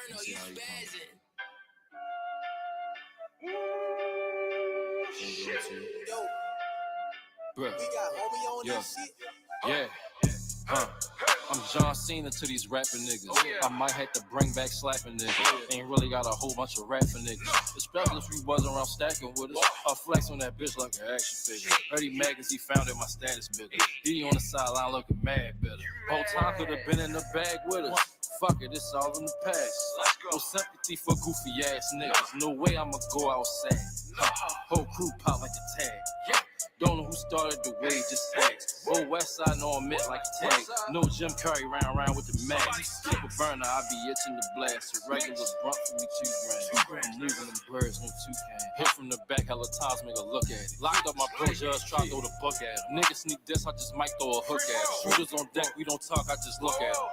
Let's see how you come. Yeah. I'm John Cena to these rapping niggas. I might have to bring back slapping niggas. Ain't really got a whole bunch of rapping niggas. Especially if you wasn't around stacking with us. I flex on that bitch like an action figure. Heard he mad cause he found that my status bigger. He on the sideline looking mad better. Whole time could have been in the bag with us. Fuck it, it's all in the past. No sympathy for goofy ass niggas. No way I'ma go outside. Whole crew pop like a tag. Don't know who started the way, just ask. Old West Side, no admit like a tag. No Jim Curry round with the max. Keep a burner, I be itching to blast. A regular brunt for me $2 grand. I'm moving them birds, no toucan. Hit from the back, hella times, make a look at it. Locked up my bro judge, try to throw the book at him. Niggas sneak this, I just might throw a hook at him. Shooters on deck, we don't talk, I just look at him.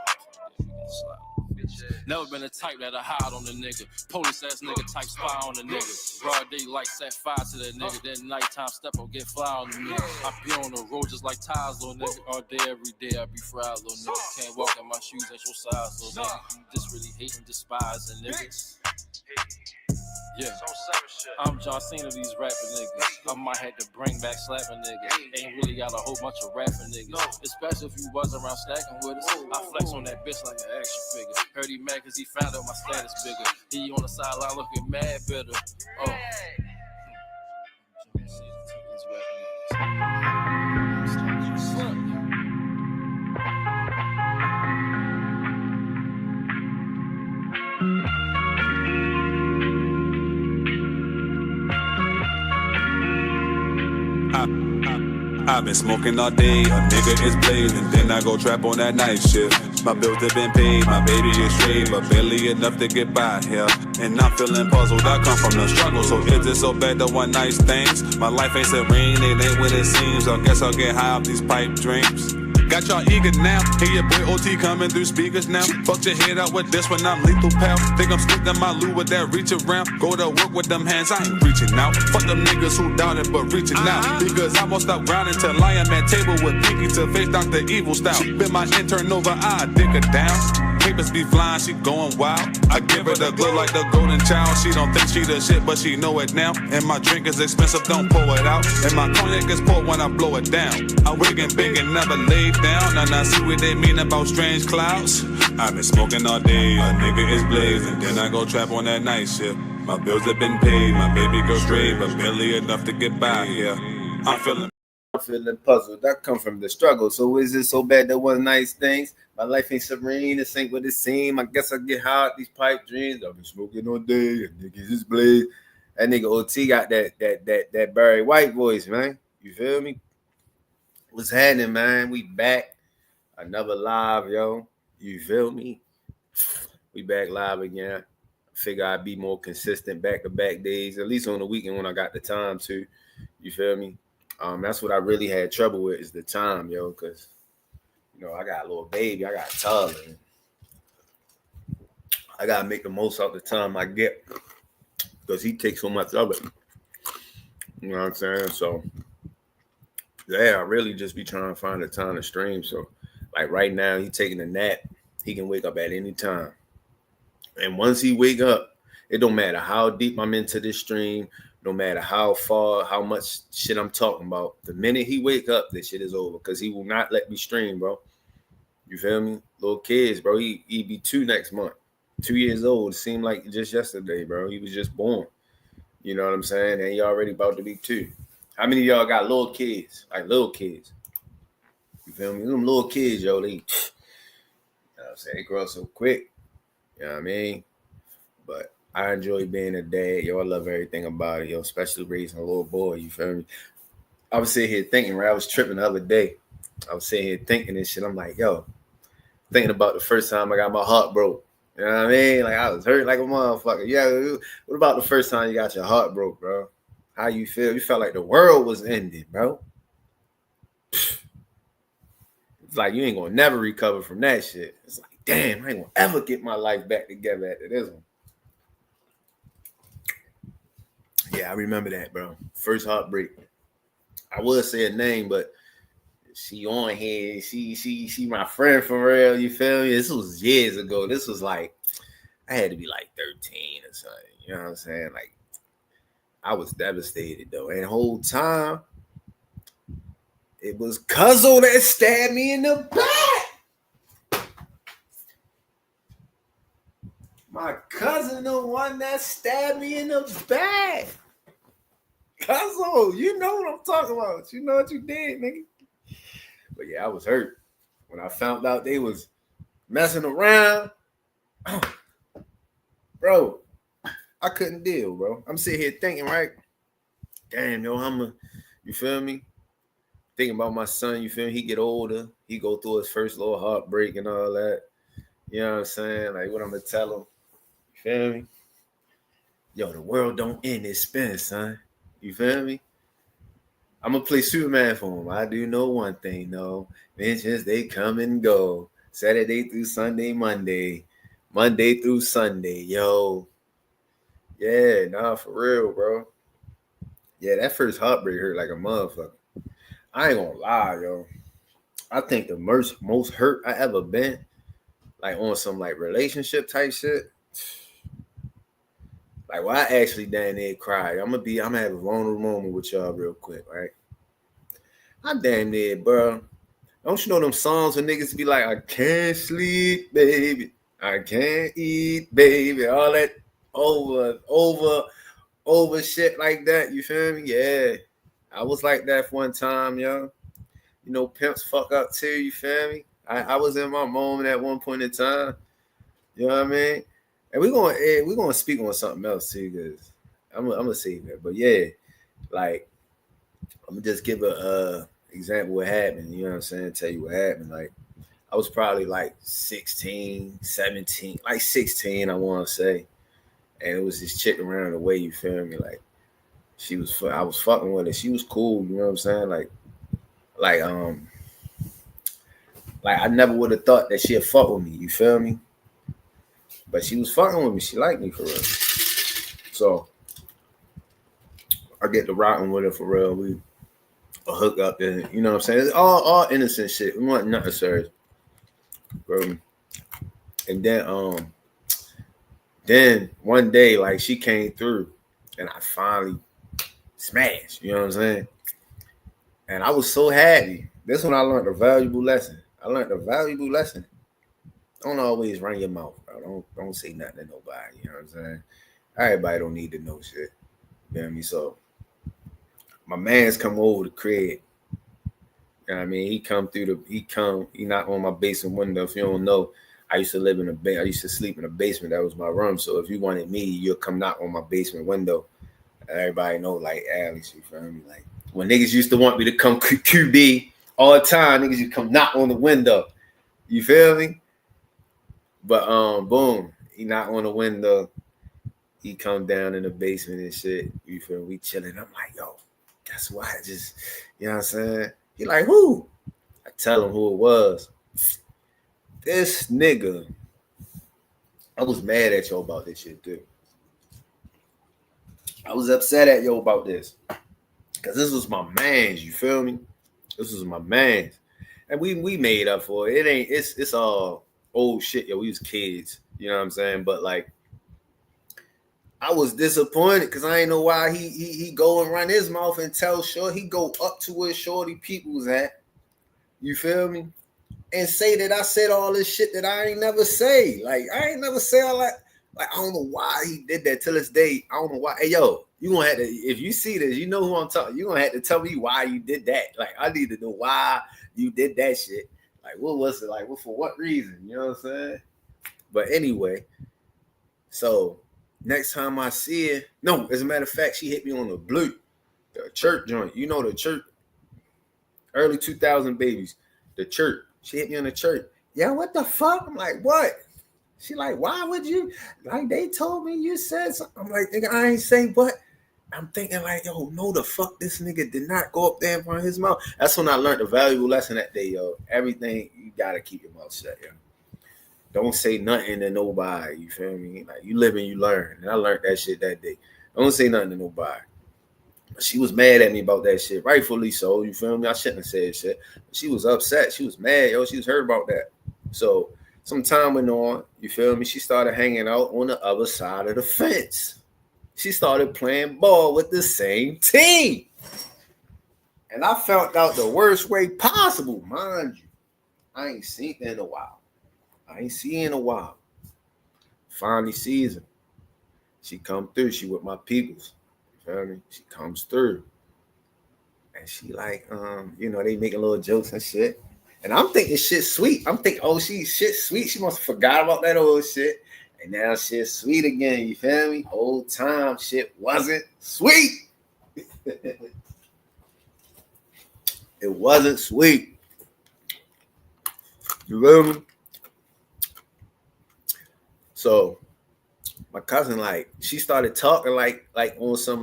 Never been the type that I hide on the nigga. Police ass nigga type spy on the nigga. Broad day like set fire to that nigga. That nighttime step up get fly on the nigga. I be on the road just like tires, little nigga. All day, every day I be fried, little nigga. Can't walk in my shoes at your size, little nigga. You just really hate and despise and niggas. Yeah, I'm John Cena, these rapping niggas. I might have to bring back slapping niggas. Ain't really got a whole bunch of rapping niggas. Especially if you wasn't around stacking with us. I flex on that bitch like an action figure. Heard he mad cause he found out my status bigger. He on the sideline looking mad bitter. Oh. I've been smoking all day, a nigga is blazing. Then I go trap on that night shift. My bills have been paid, my baby is straight, but barely enough to get by here. And I'm feeling puzzled, I come from the struggle. So is it so bad that one nice things? My life ain't serene, it ain't what it seems. I guess I'll get high off these pipe dreams. Got y'all eager now, hear your boy OT coming through speakers now. Fuck your head out with this when I'm lethal, pal. Think I'm sticking my loot with that reach around. Go to work with them hands, I ain't reaching out. Fuck them niggas who doubted but reaching out. Because I won't stop grinding till I am at table with Pinky to face Dr. Evil style. Been my intern over, I dig her down. Papers be flying, she going wild. I give her the glow like the golden child. She don't think she the shit, but she know it now. And my drink is expensive, don't pour it out. And my cognac is poured when I blow it down. I'm wigging big and never laid down. And I see what they mean about strange clouds. I've been smoking all day, a nigga is blazing. Then I go trap on that night shift. My bills have been paid, my baby girl straight, but barely enough to get by here. I'm feeling puzzled. That come from the struggle. So is it so bad that one nice things? My life ain't serene, this ain't what it seems. I guess I get high these pipe dreams. I've been smoking all day, and niggas is blaze. That nigga OT got that Barry White voice, man. You feel me? What's happening, man? We back. Another live, yo. You feel me? We back live again. Figure I'd be more consistent back-to-back days, at least on the weekend when I got the time to. You feel me? That's what I really had trouble with is the time, yo, because, you know, I got a little baby. I got a toddler. I got to make the most out the time I get because he takes so much of it. You know what I'm saying? So, yeah, I really just be trying to find a time to stream. So, like right now, he taking a nap. He can wake up at any time. And once he wake up, it don't matter how deep I'm into this stream, no matter how far, how much shit I'm talking about. The minute he wake up, this shit is over because he will not let me stream, bro. You feel me? Little kids, bro. He be 2 next month. 2 years old. It seemed like just yesterday, bro. He was just born. You know what I'm saying? And he already about to be 2. How many of y'all got little kids? Like little kids. You feel me? Them little kids, yo, they, you know what I'm saying? They grow up so quick. You know what I mean? But I enjoy being a dad. Yo, I love everything about it, yo, especially raising a little boy. You feel me? I was sitting here thinking, right? I was tripping the other day. I was sitting here thinking this shit. I'm like, yo, thinking about the first time I got my heart broke. You know what I mean? Like, I was hurt like a motherfucker. Yeah, what about the first time you got your heart broke, bro? How you feel? You felt like the world was ending, bro. It's like you ain't gonna never recover from that shit. It's like, damn, I ain't gonna ever get my life back together after this one. Yeah, I remember that, bro. First heartbreak. I would say a name, but she on here. She my friend for real. You feel me? This was years ago. This was like, I had to be like 13 or something. You know what I'm saying? Like, I was devastated though. And the whole time, it was Cuzzo that stabbed me in the back. My cousin, the one that stabbed me in the back. Cuzzo, you know what I'm talking about. You know what you did, nigga. But yeah, I was hurt when I found out they was messing around. Bro, I couldn't deal, bro. I'm sitting here thinking, right? Damn, yo, you feel me? Thinking about my son, you feel me? He get older. He go through his first little heartbreak and all that. You know what I'm saying? Like, what I'm going to tell him. You feel me? Yo, the world don't end, it spins, son. You feel me? I'm going to play Superman for him. I do know one thing, though. Mentions, they come and go. Saturday through Sunday, Monday through Sunday. Yo. Yeah, nah, for real, bro. Yeah, that first heartbreak hurt like a motherfucker. I ain't gonna lie, yo. I think the most hurt I ever been, like on some like relationship type shit. Like, well, I actually damn near cried. I'm gonna have a vulnerable moment with y'all real quick, right? I damn near, bro. Don't you know them songs where niggas be like, I can't sleep, baby. I can't eat, baby. All that over shit like that. You feel me? Yeah. I was like that one time, yo. You know, pimps fuck up too, you feel me? I was in my moment at one point in time. You know what I mean? And we're gonna speak on something else too, because I'm gonna save that. But yeah, like I'm gonna just give a example what happened. You know what I'm saying? Tell you what happened. Like I was probably like 16, 17, like 16, I want to say. And it was this chick around the way, you feel me? Like I was fucking with her. She was cool, you know what I'm saying? Like I never would have thought that she'd fuck with me, you feel me? But she was fucking with me. She liked me for real. So I get to rocking with her for real. We hook up and you know what I'm saying? It's all innocent shit. We want nothing serious. Bro. And then one day, like she came through and I finally smashed, you know what I'm saying? And I was so happy. This one I learned a valuable lesson. Don't always run your mouth, bro. Don't say nothing to nobody, you know what I'm saying? Everybody don't need to know shit. You know what I mean? So my man's come over the crib. You know what I mean? He knocked on my basement window. If you don't know, I used to sleep in a basement. That was my room. So if you wanted me, you'll come knock on my basement window. Everybody know, like, Alex, you feel me? Like, when niggas used to want me to come QB all the time, niggas used to come knock on the window. You feel me? But, boom, he knocked on the window. He come down in the basement and shit. You feel me? We chilling. I'm like, yo, guess what? You know what I'm saying? He like, who? I tell him who it was. This nigga, I was mad at yo about this shit, too. I was upset at yo about this. Because this was my man's, you feel me? This was my man's. And we made up for it. It's all old shit, yo. We was kids, you know what I'm saying? But, like, I was disappointed because I ain't know why he go and run his mouth and tell he go up to where shorty people's at. You feel me? And say that I said all this shit that I ain't never say. Like, I ain't never say all that. Like, I don't know why he did that till this day. I don't know why. Hey, yo, you gonna have to, if you see this, you know who I'm talking. You gonna have to tell me why you did that. Like, I need to know why you did that shit. Like, what was it? Like, for what reason? You know what I'm saying? But anyway, so next time I see her, no, as a matter of fact, she hit me on the blue, the church joint. You know the church, early 2000 babies, the church. She hit me on the church. Yeah, what the fuck? I'm like, what? She like, why would you? Like, they told me you said something. I'm like, nigga, I ain't say what. I'm thinking like, yo, no, the fuck, this nigga did not go up there and run his mouth. That's when I learned a valuable lesson that day, yo. Everything, you gotta keep your mouth shut, yo. Don't say nothing to nobody, you feel me? Like, you live and you learn. And I learned that shit that day. Don't say nothing to nobody. She was mad at me about that shit, rightfully so, you feel me? I shouldn't have said shit. She was upset. She was mad, yo. She was hurt about that. So some time went on, you feel me? She started hanging out on the other side of the fence. She started playing ball with the same team. And I found out the worst way possible, mind you. I ain't seen her in a while. Finally sees her. She come through. She with my peoples. You feel me? She comes through. And she like, they making little jokes and shit. And I'm thinking shit sweet. I'm thinking, oh, she's shit sweet. She must have forgot about that old shit. And now shit's sweet again. You feel me? Whole time shit wasn't sweet. It wasn't sweet. You feel me? So my cousin, like, she started talking like on some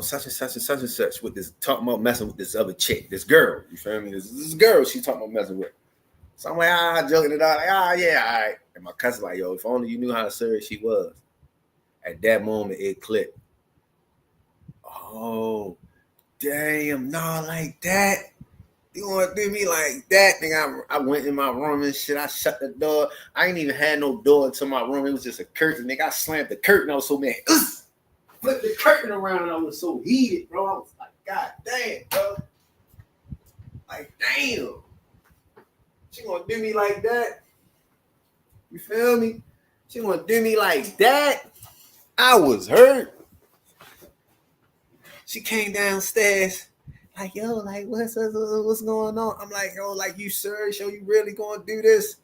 such and such and such and such with this, talking about messing with this other chick, this girl. You feel me? This girl she talking about messing with. So I'm like, joking it out, like, yeah, all right. And my cousin like, yo, if only you knew how serious she was. At that moment, it clicked. Oh, damn, no, like that. You want to do me like that? Nigga, I went in my room and shit. I shut the door. I ain't even had no door to my room. It was just a curtain. Nigga, I slammed the curtain. I was so mad. Flipped the curtain around and I was so heated, bro. I was like, God damn, bro. Like, damn. She gonna do me like that? You feel me? She gonna do me like that? I was hurt. She came downstairs. Like, yo, like, what's going on? I'm like, yo, like, you serious? Yo, you really gonna do this?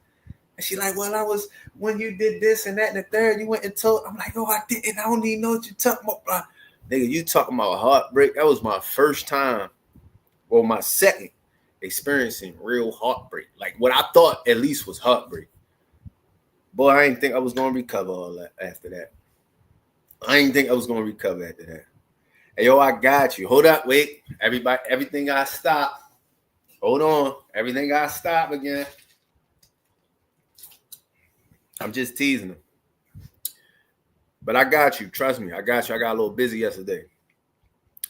And she like, well, when you did this and that and the third, you went and told. I'm like, oh, I didn't. I don't even know what you talking about. Nigga, you talking about heartbreak? That was my first time, or my second, experiencing real heartbreak. Like what I thought at least was heartbreak. Boy, I didn't think I was gonna recover all that after that. Hey, yo, I got you. Hold up, wait. Everybody, everything got stopped. Hold on. Everything got stopped again. I'm just teasing them. But I got you. Trust me. I got you. I got a little busy yesterday.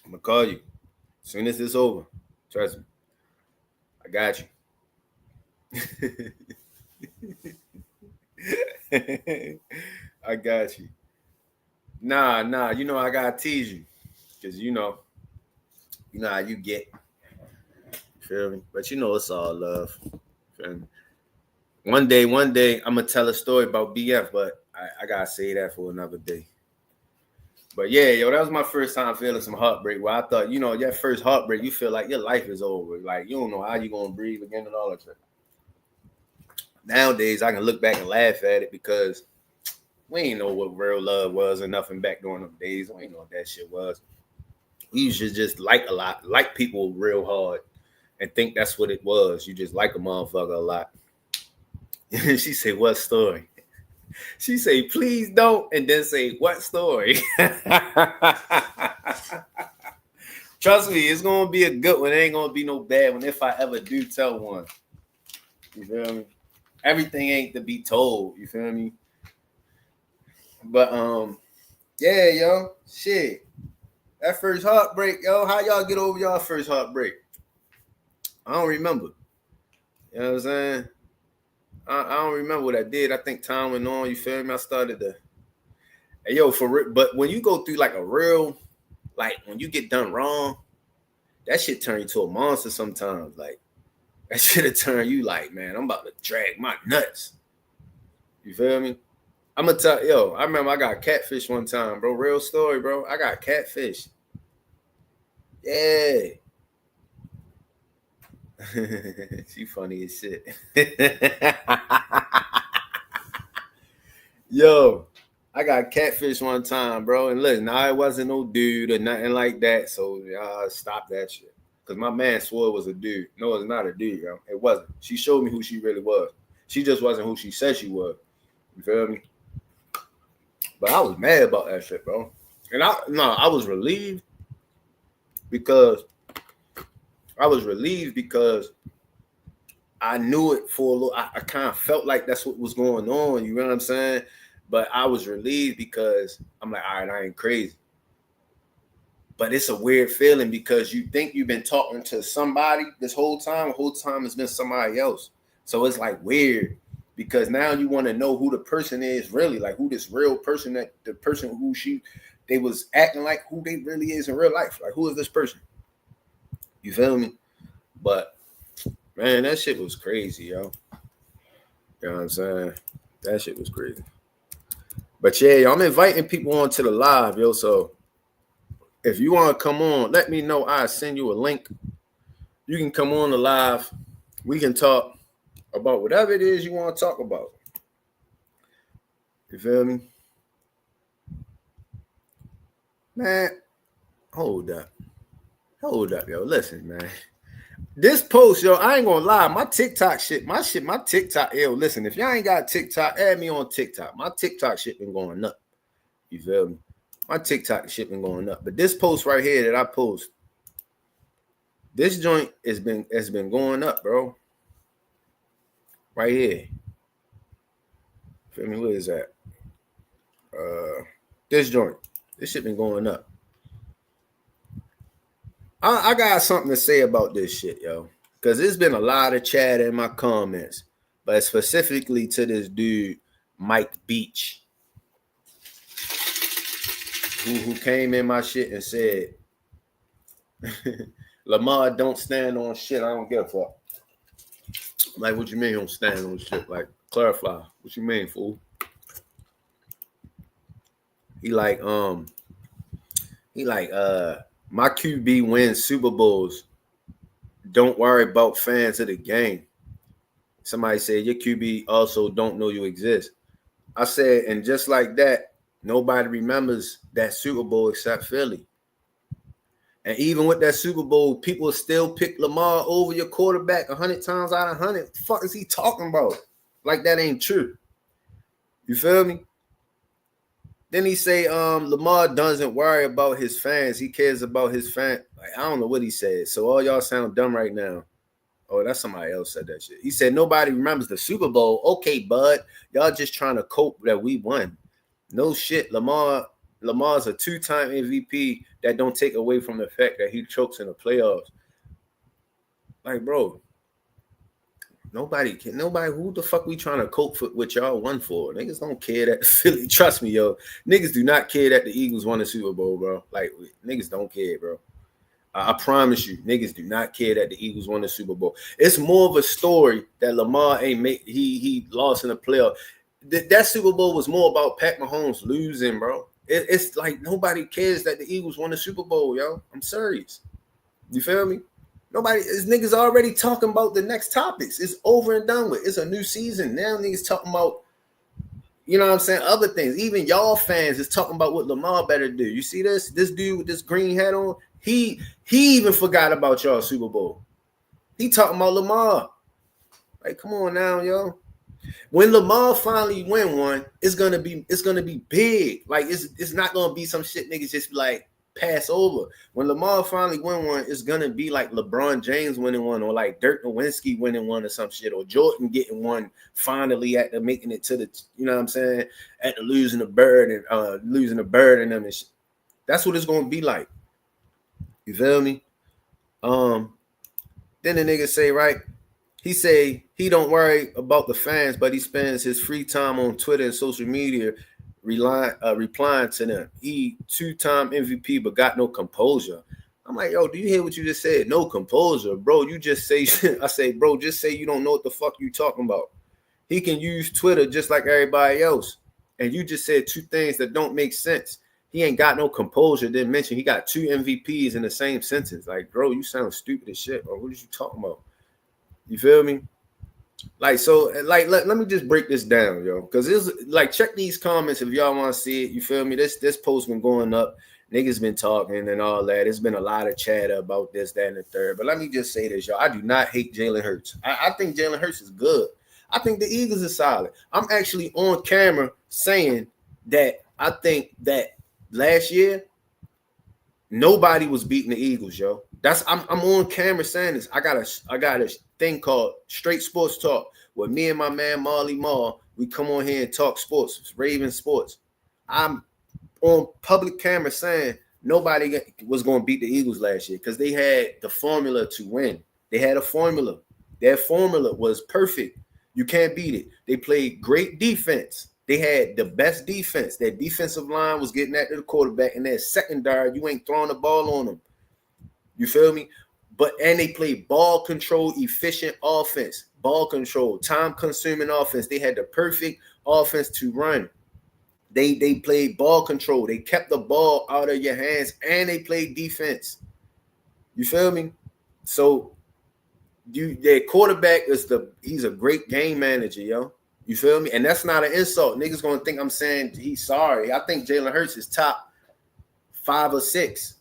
I'm going to call you. As soon as it's over. Trust me. I got you. I got you. Nah. You know I got to tease you. Because you know how you get. Feel me? But you know it's all love. Feel me? One day, I'm going to tell a story about BF, but I got to say that for another day. But yeah, yo, that was my first time feeling some heartbreak where I thought, that first heartbreak, you feel like your life is over. Like, you don't know how you're going to breathe again and all that shit. Nowadays, I can look back and laugh at it because we ain't know what real love was or nothing back during them days. We ain't know what that shit was. We used to just like people real hard and think that's what it was. You just like a motherfucker a lot. She say, what story? She say, please don't, and then say, what story? Trust me, it's going to be a good one. It ain't going to be no bad one if I ever do tell one. You feel me? Everything ain't to be told. You feel me? But, yeah, yo, shit. That first heartbreak, yo, how y'all get over y'all first heartbreak? I don't remember. You know what I'm saying? I don't remember what I did. I think time went on. You feel me? I started to. Hey, yo, for real. But when you go through like a real, like when you get done wrong, that shit turn you to a monster sometimes. Like that shit will turn you like, man, I'm about to drag my nuts. You feel me? I'm gonna tell yo. I remember I got catfish one time, bro. Real story, bro. I got catfish. Yeah. She funny as shit. Yo, I got catfish one time, bro. And look, now it wasn't no dude or nothing like that. So stop that shit. Because my man swore it was a dude. No, it's not a dude, yo. It wasn't. She showed me who she really was. She just wasn't who she said she was. You feel me? But I was mad about that shit, bro. And I was relieved because I knew it for a little. I kind of felt like that's what was going on. You know what I'm saying? But I was relieved because I'm like, all right, I ain't crazy. But it's a weird feeling because you think you've been talking to somebody this whole time. The whole time it's been somebody else. So it's like weird because now you want to know who the person is really, like who this real person, that the person who they was acting like who they really is in real life. Like, who is this person? You feel me? But man, that shit was crazy, yo. You know what I'm saying? That shit was crazy. But yeah, yo, I'm inviting people onto the live, yo. So if you want to come on, let me know. I'll send you a link. You can come on the live. We can talk about whatever it is you want to talk about. You feel me? Man, hold up, yo. Listen, man. This post, yo, I ain't gonna lie. My TikTok shit, my TikTok, yo, listen, if y'all ain't got TikTok, add me on TikTok. My TikTok shit been going up. You feel me? My TikTok shit been going up. But this post right here that I post, this joint has been going up, bro. Right here. Feel me? What is that? This joint. This shit been going up. I got something to say about this shit, yo. Because there's been a lot of chat in my comments, but specifically to this dude, Mike Beach, who came in my shit and said, Lamar don't stand on shit. I don't give a fuck. Like, what you mean you don't stand on shit? Like, clarify. What you mean, fool? He like, my QB wins Super Bowls. Don't worry about fans of the game. Somebody said your QB also don't know you exist. I said, and just like that, nobody remembers that Super Bowl except Philly. And even with that Super Bowl, people still pick Lamar over your quarterback 100 times out of 100. What the fuck is he talking about? Like, that ain't true. You feel me? Then he say, Lamar doesn't worry about his fans. He cares about his fans. Like, I don't know what he said. So all y'all sound dumb right now. Oh, that's somebody else said that shit. He said, nobody remembers the Super Bowl. Okay, bud. Y'all just trying to cope that we won. No shit. Lamar's a 2-time MVP. That don't take away from the fact that he chokes in the playoffs. Like, bro. Nobody, who the fuck we trying to cope with y'all won for? Niggas don't care that Philly, trust me, yo. Niggas do not care that the Eagles won the Super Bowl, bro. Like, niggas don't care, bro. I promise you, niggas do not care that the Eagles won the Super Bowl. It's more of a story that Lamar ain't make, he lost in the playoff. That Super Bowl was more about Pat Mahomes losing, bro. It's like nobody cares that the Eagles won the Super Bowl, yo. I'm serious. You feel me? This niggas already talking about the next topics. It's over and done with. It's a new season. Now niggas talking about, you know what I'm saying, other things. Even y'all fans is talking about what Lamar better do. You see this? This dude with this green hat on, he even forgot about y'all Super Bowl. He talking about Lamar. Like, come on now, yo. When Lamar finally win one, it's gonna be big. Like, it's not gonna be some shit niggas just like pass over. When Lamar finally win one, it's gonna be like LeBron James winning one, or like Dirk Nowitzki winning one, or some shit, or Jordan getting one finally after making it to the, you know what I'm saying, after losing the bird and them and shit. That's what it's gonna be like. You feel me? Then the nigga say, right? He say he don't worry about the fans, but he spends his free time on Twitter and social media replying to them. He 2-time MVP, but got no composure. I'm like, yo, do you hear what you just said? No composure, bro. You just say, I say, bro, just say you don't know what the fuck you talking about. He can use Twitter just like everybody else. And you just said 2 things that don't make sense. He ain't got no composure. Didn't mention he got 2 MVPs in the same sentence. Like, bro, you sound stupid as shit, bro. What are you talking about? You feel me? Like, so, like, let me just break this down, yo. Because it's like, check these comments if y'all want to see it. You feel me? This post been going up. Niggas been talking and all that. There's been a lot of chatter about this, that, and the third. But let me just say this, y'all. I do not hate Jalen Hurts. I think Jalen Hurts is good. I think the Eagles are solid. I'm actually on camera saying that I think that last year, nobody was beating the Eagles, yo. I'm on camera saying this. I got a thing called Straight Sports Talk where me and my man Marley Marl, we come on here and talk sports, Raven Sports. I'm on public camera saying nobody was going to beat the Eagles last year because they had the formula to win. They had a formula. Their formula was perfect. You can't beat it. They played great defense. They had the best defense. Their defensive line was getting after the quarterback, and their secondary, you ain't throwing the ball on them. You feel me? And they played ball control, efficient offense, ball control, time-consuming offense. They had the perfect offense to run. They played ball control. They kept the ball out of your hands, and they played defense. You feel me? So their quarterback he's a great game manager, yo. You feel me? And that's not an insult. Niggas gonna think I'm saying he's sorry. I think Jalen Hurts is top 5 or 6.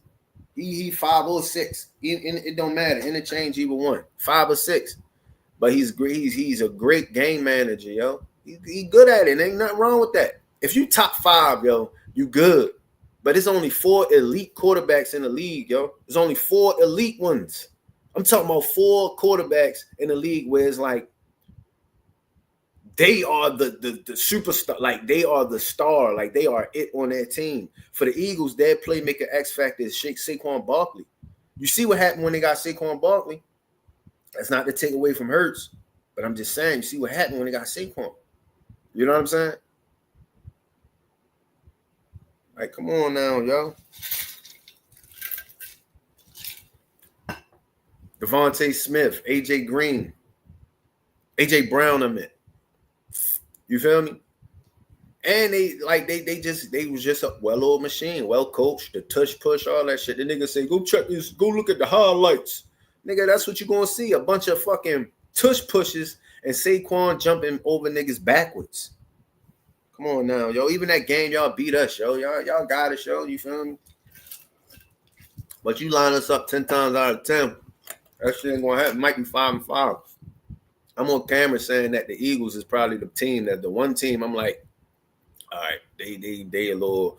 He 5 or 6. It don't matter. Interchange either one. 5 or 6. But he's great. He's a great game manager, yo. He good at it. Ain't nothing wrong with that. If you top 5, yo, you good. But it's only 4 elite quarterbacks in the league, yo. There's only 4 elite ones. I'm talking about 4 quarterbacks in the league where it's like they are the superstar, like they are the star, like they are it on their team. For the Eagles, their playmaker X factor is Saquon Barkley. You see what happened when they got Saquon Barkley? That's not to take away from Hurts, but I'm just saying, you see what happened when they got Saquon. You know what I'm saying? Like, come on now, yo. Devontae Smith, AJ Green, AJ Brown, I meant. You feel me? And they was just a well-oiled machine, well coached, the touch push, all that shit. The nigga say, go check this, go look at the highlights. Nigga, that's what you're gonna see. A bunch of fucking tush pushes and Saquon jumping over niggas backwards. Come on now, yo. Even that game, y'all beat us, yo. Y'all got us, yo. You feel me? But you line us up 10 times out of 10. That shit ain't gonna happen. Might be 5-5. I'm on camera saying that the Eagles is probably the team that the one team I'm like, all right, they a little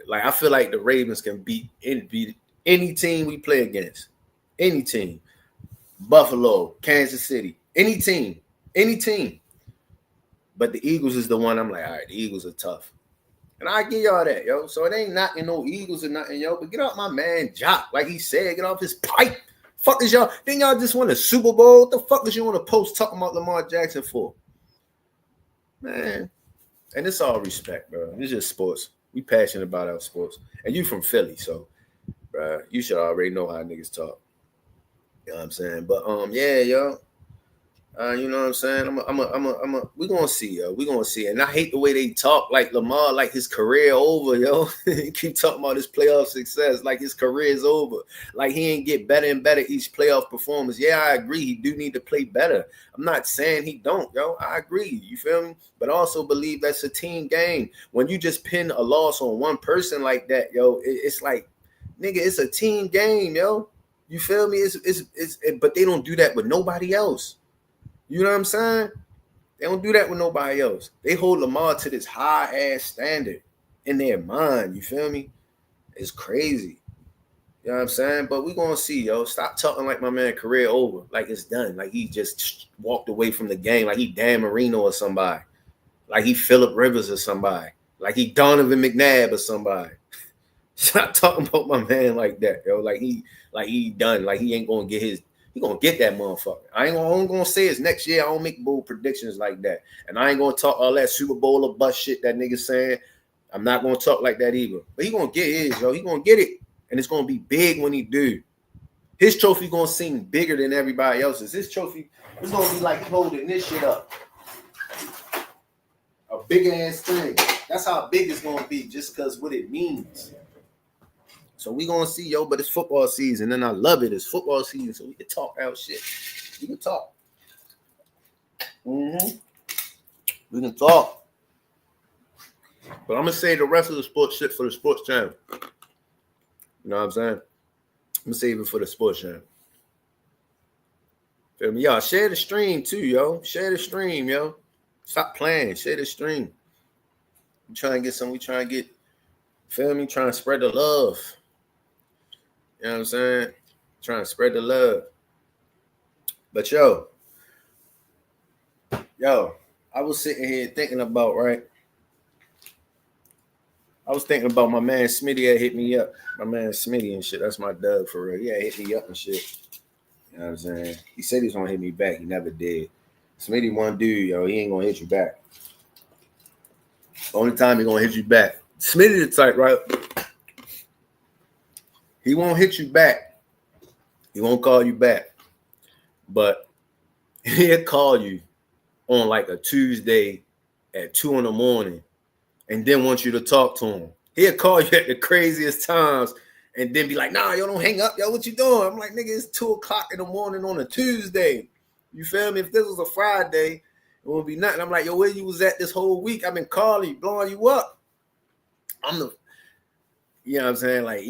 like I feel like the Ravens can beat any team we play against. Any team. Buffalo, Kansas City, any team. But the Eagles is the one I'm like, all right, the Eagles are tough. And I give y'all that, yo. So it ain't knocking no Eagles or nothing, yo. But get off my man Jock. Like he said, get off his pipe. Fuck is y'all? Then y'all just won a Super Bowl? What the fuck is you want to post talking about Lamar Jackson for? Man. And it's all respect, bro. It's just sports. We passionate about our sports. And you from Philly, so, bro, you should already know how niggas talk. You know what I'm saying? But, yeah, yo. You know what I'm saying? We gonna see, yo. We gonna see. And I hate the way they talk like Lamar, like his career over, yo. He keep talking about his playoff success, like his career is over. Like he ain't get better and better each playoff performance. Yeah, I agree. He do need to play better. I'm not saying he don't, yo. I agree. You feel me? But I also believe that's a team game. When you just pin a loss on one person like that, yo, it's like, nigga, it's a team game, yo. You feel me? But they don't do that with nobody else. You know what I'm saying? They don't do that with nobody else. They hold Lamar to this high-ass standard in their mind. You feel me? It's crazy. You know what I'm saying? But we going to see, yo. Stop talking like my man career over. Like it's done. Like he just walked away from the game. Like he Dan Marino or somebody. Like he Phillip Rivers or somebody. Like he Donovan McNabb or somebody. Stop talking about my man like that, yo. Like he done. Like he ain't going to get his. He gonna get that motherfucker. I ain't gonna say it's next year. I don't make bold predictions like that. And I ain't gonna talk all that Super Bowl or bust shit that nigga saying. I'm not gonna talk like that either. But he gonna get his, yo. He gonna get it. And it's gonna be big when he do. His trophy gonna seem bigger than everybody else's. His trophy is gonna be like holding this shit up. A big ass thing. That's how big it's gonna be, just because what it means. So we gonna see, yo, but it's football season, and I love it. It's football season, so we can talk out shit. We can talk. We can talk. But I'm gonna say the rest of the sports shit for the sports channel. You know what I'm saying? I'm gonna save it for the sports channel. Feel me? Y'all share the stream too, yo. Share the stream, yo. Stop playing. Share the stream. We trying to get, feel me? Trying to spread the love. You know what I'm saying? Trying to spread the love. But yo, I was sitting here thinking about, right? I was thinking about my man Smitty that hit me up. My man Smitty and shit. That's my Doug for real. Yeah, hit me up and shit. You know what I'm saying? He said he was gonna hit me back. He never did. Smitty one dude, yo. He ain't gonna hit you back. Only time he gonna hit you back. Smitty the type, right? He won't hit you back. He won't call you back. But he'll call you on like a Tuesday at 2 a.m. and then want you to talk to him. He'll call you at the craziest times and then be like, nah, yo, don't hang up. Yo, what you doing? I'm like, nigga, it's 2 o'clock in the morning on a Tuesday. You feel me? If this was a Friday, it wouldn't be nothing. I'm like, yo, where you was at this whole week? I've been calling you, blowing you up. You know what I'm saying? Like,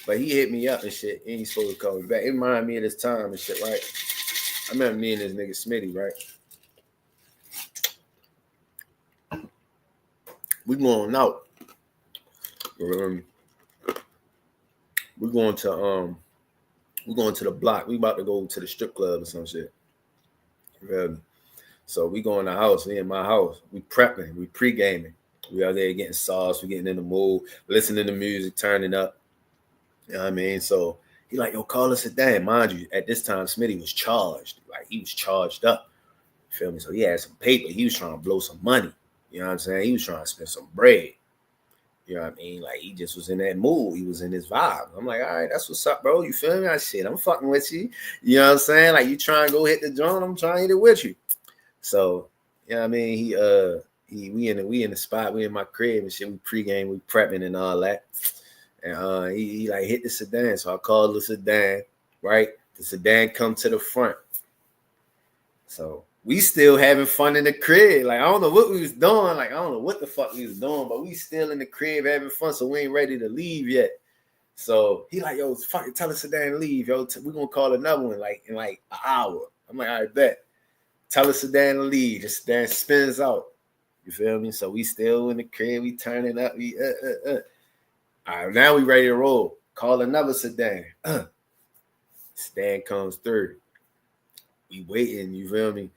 but he hit me up and shit. He ain't supposed to call me back. It reminded me of this time and shit, right? I remember me and this nigga Smitty, right? We going out. We're going to the block. We about to go to the strip club or some shit. So we go in the house. We in my house. We prepping. We pre-gaming. We out there getting sauce. We getting in the mood, listening to music, turning up. You know what I mean? So he like, yo, call us a damn. Mind you, at this time, Smitty was charged. Like, he was charged up. You feel me? So he had some paper. He was trying to blow some money. You know what I'm saying? He was trying to spend some bread. You know what I mean? Like, he just was in that mood. He was in his vibe. I'm like, all right, that's what's up, bro. You feel me? I shit, I'm fucking with you. You know what I'm saying? Like, you trying to go hit the joint, I'm trying to hit it with you. So, you know what I mean? We in the spot, we in my crib and shit. We pregame, we prepping and all that. And he like hit the sedan. So I called the sedan, right? The sedan come to the front. So we still having fun in the crib. Like, I don't know what we was doing. Like, I don't know what the fuck we was doing, but we still in the crib having fun. So we ain't ready to leave yet. So he like, yo, fucking tell the sedan to leave, yo. We gonna call another one like in like an hour. I'm like, all right, bet. Tell the sedan to leave. The sedan spins out. You feel me? So we still in the crib. We turning up. We All right, now we ready to roll. Call another sedan. Sedan comes through. We waiting. You feel me?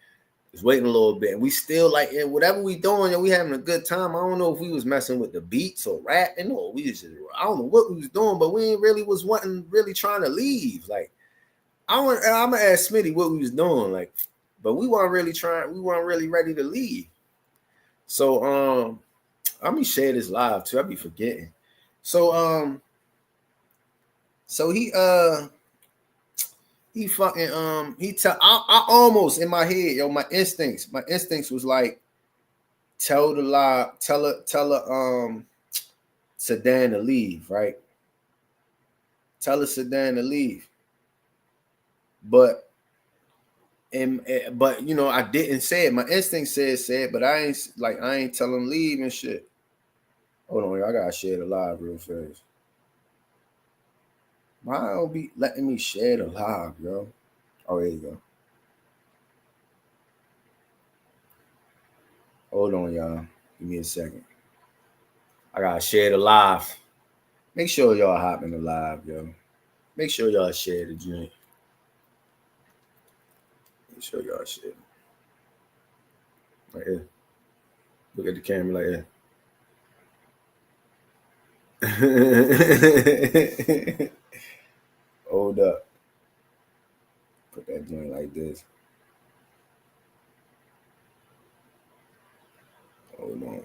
Just waiting a little bit. And we still like, whatever we doing, yo, we having a good time. I don't know if we was messing with the beats or rapping or we just, I don't know what we was doing, but we ain't really was really trying to leave. Like, I'm gonna ask Smitty what we was doing. Like, but we weren't really ready to leave. So let me share this live too. I be forgetting. So he fucking I almost in my head, yo, my instincts was like, tell her sedan to leave, right? Tell her sedan to leave. But you know, I didn't say it. My instinct said it, but I ain't tell him leave and shit. Hold on, I gotta share the live real fast. Why don't be letting me share the live, yo? Oh, there you go. Hold on, y'all. Give me a second. I gotta share the live. Make sure y'all hop in the live, yo. Make sure y'all share the joint. Make sure y'all share. Right here. Look at the camera like that. Hold up. Put that joint like this. Hold on.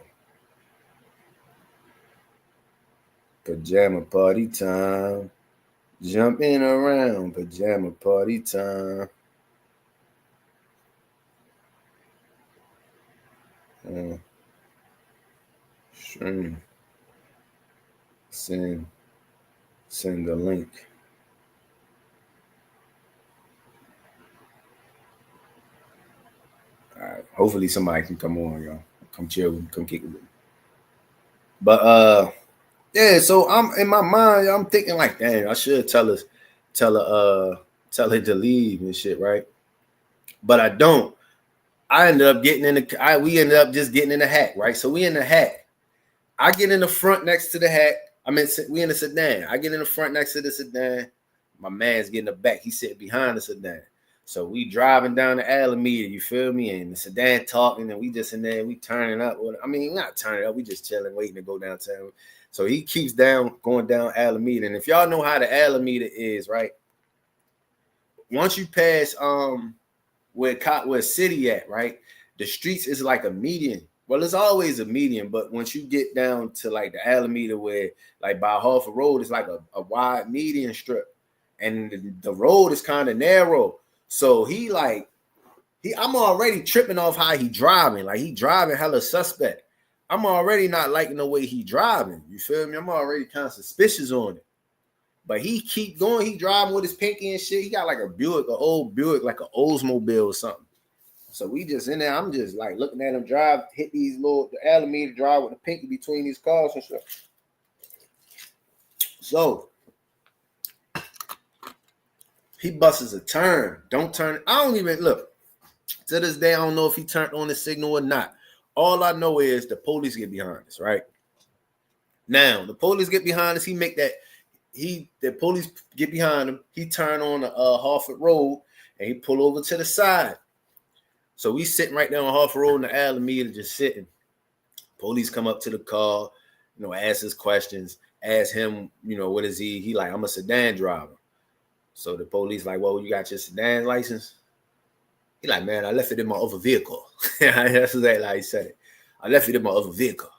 Pajama party time. Jumping around. Pajama party time. Stream. Send the link. All right. Hopefully somebody can come on, y'all. Come chill with me, come kick it with me. But yeah, so I'm in my mind, I'm thinking like, damn, I should tell her to leave and shit, right? But I don't. I ended up getting we ended up just getting in the hack, right? So we in the hack. I get in the front next to the hack. We in the sedan. I get in the front next to the sedan. My man's getting the back. He's sitting behind the sedan. So we driving down the Alameda, you feel me? And the sedan talking, and we just in there, we turning up. I mean, not turning up, we just chilling, waiting to go downtown. So he keeps going down Alameda. And if y'all know how the Alameda is, right? Once you pass where city at, right? The streets is like a median. Well, it's always a median, but once you get down to like the Alameda, where like by Harford Road, it's like a wide median strip, and the road is kind of narrow. So I'm already tripping off how he driving. Like he driving hella suspect. I'm already not liking the way he driving. You feel me? I'm already kind of suspicious on it. But he keep going. He driving with his pinky and shit. He got like a Buick, an old Buick, like an Oldsmobile or something. So we just in there. I'm just like looking at him drive, hit the Alameda drive with the pinky between these cars and stuff. So he busts a turn. Don't turn. I don't even look. To this day, I don't know if he turned on the signal or not. All I know is the police get behind us, right? Now, the police get behind us. The police get behind him. He turn on the Harford Road and he pull over to the side. So we sitting right there on Harford Road in the Alameda, just sitting. Police come up to the car, ask us questions, ask him, what is he? He like, I'm a sedan driver. So the police like, well, you got your sedan license? He like, man, I left it in my other vehicle. That's exactly how he said it. I left it in my other vehicle.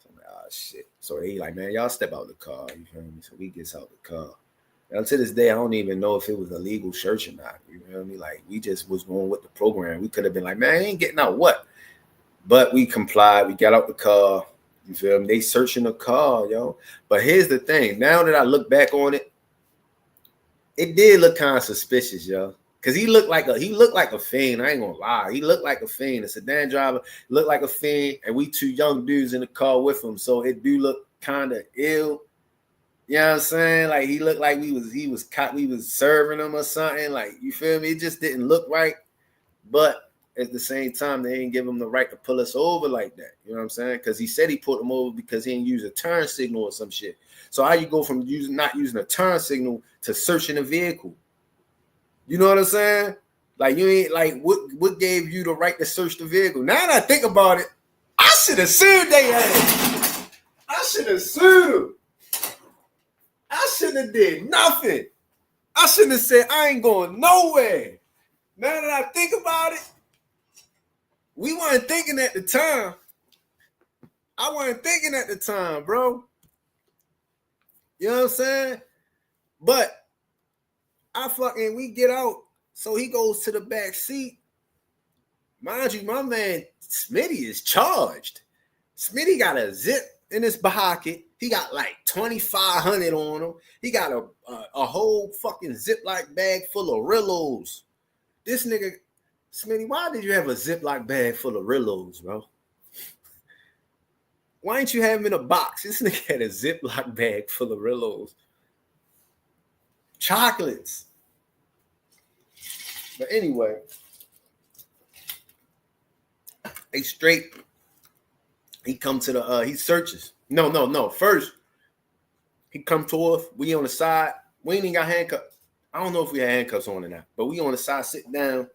So I'm like, oh, shit. So he like, man, y'all step out the car. You feel me? So he gets out the car. And to this day, I don't even know if it was a legal search or not. You feel me? Like, we just was going with the program. We could have been like, man, I ain't getting out what? But we complied. We got out the car. You feel me? They searching the car, yo. But here's the thing. Now that I look back on it, it did look kind of suspicious, yo. Because he looked like a fiend. I ain't gonna lie. He looked like a fiend. A sedan driver looked like a fiend, and we two young dudes in the car with him. So it do look kind of ill. You know what I'm saying? Like he looked like we was serving him or something. Like, you feel me? It just didn't look right. But at the same time, they didn't give him the right to pull us over like that. You know what I'm saying? Because he said he pulled him over because he didn't use a turn signal or some shit. So how you go from not using a turn signal to searching a vehicle? You know what I'm saying? Like, you ain't like, what gave you the right to search the vehicle? Now that I think about it, I should have sued they ass. I should have sued him. I shouldn't have did nothing. I shouldn't have said I ain't going nowhere. Now that I think about it, we weren't thinking at the time. I wasn't thinking at the time, bro. You know what I'm saying? But we get out. So he goes to the back seat. Mind you, my man Smitty is charged. Smitty got a zip in his pocket. He got like 2,500 on him. He got a whole fucking Ziploc bag full of Rillos. This nigga, Smitty, why did you have a Ziploc bag full of Rillos, bro? Why didn't you have him in a box? This nigga had a Ziploc bag full of Rillos. Chocolates. But anyway, he come to the, he searches. No. First, he come to us. We on the side. We ain't even got handcuffs. I don't know if we had handcuffs on or not, but we on the side, sitting down.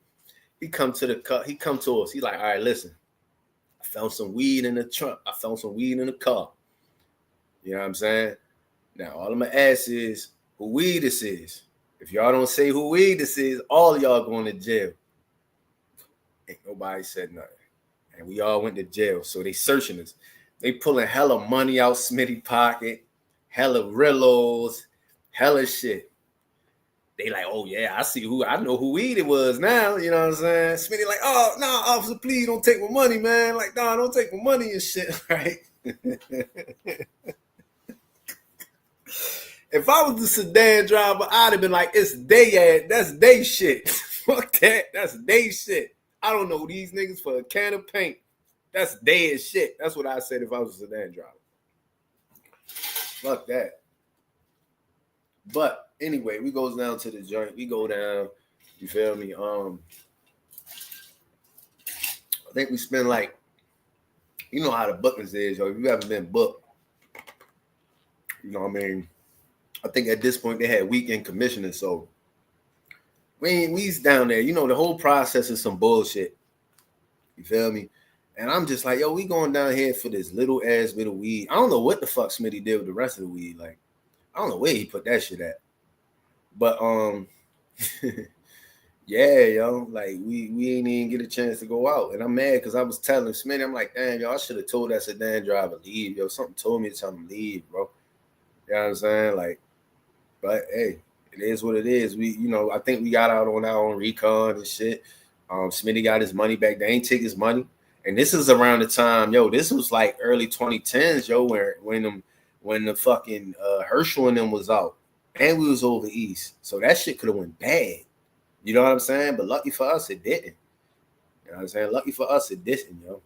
He come to the car. He come to us. He like, all right, listen. I found some weed in the trunk. I found some weed in the car. You know what I'm saying? Now, all I'm going to ask is who weed this is. If y'all don't say who weed this is, all of y'all going to jail. Ain't nobody said nothing. And we all went to jail. So they searching us. They pulling hella money out Smitty pocket, hella Rillos, hella shit. They like, oh yeah, I know who weed it was now. You know what I'm saying? Smitty like, oh no, officer, please don't take my money, man. Like, nah, don't take my money and shit, right? If I was the sedan driver, I'd have been like, it's they ass, that's they shit. Fuck that, that's they shit. I don't know these niggas for a can of paint. That's dead shit. That's what I said if I was a sedan driver. Fuck that. But anyway, we goes down to the joint. We go down. You feel me? I think we spend like, you know how the bookings is, yo. If you haven't been booked, you know what I mean? I think at this point they had weekend commissioning, so we's down there. You know, the whole process is some bullshit. You feel me? And I'm just like, yo, we going down here for this little ass bit of weed. I don't know what the fuck Smitty did with the rest of the weed. Like, I don't know where he put that shit at. But yeah, yo, like we ain't even get a chance to go out. And I'm mad because I was telling Smitty, I'm like, damn, yo, I should have told that sedan driver leave. Yo, something told me to tell him leave, bro. You know what I'm saying? Like, but hey, it is what it is. We, you know, I think we got out on our own recon and shit. Smitty got his money back. They ain't take his money. And this is around the time, yo, this was like early 2010s, yo, when the fucking Herschel and them was out. And we was over east. So that shit could have went bad. You know what I'm saying? But lucky for us, it didn't. You know what I'm saying? Lucky for us, it didn't, yo.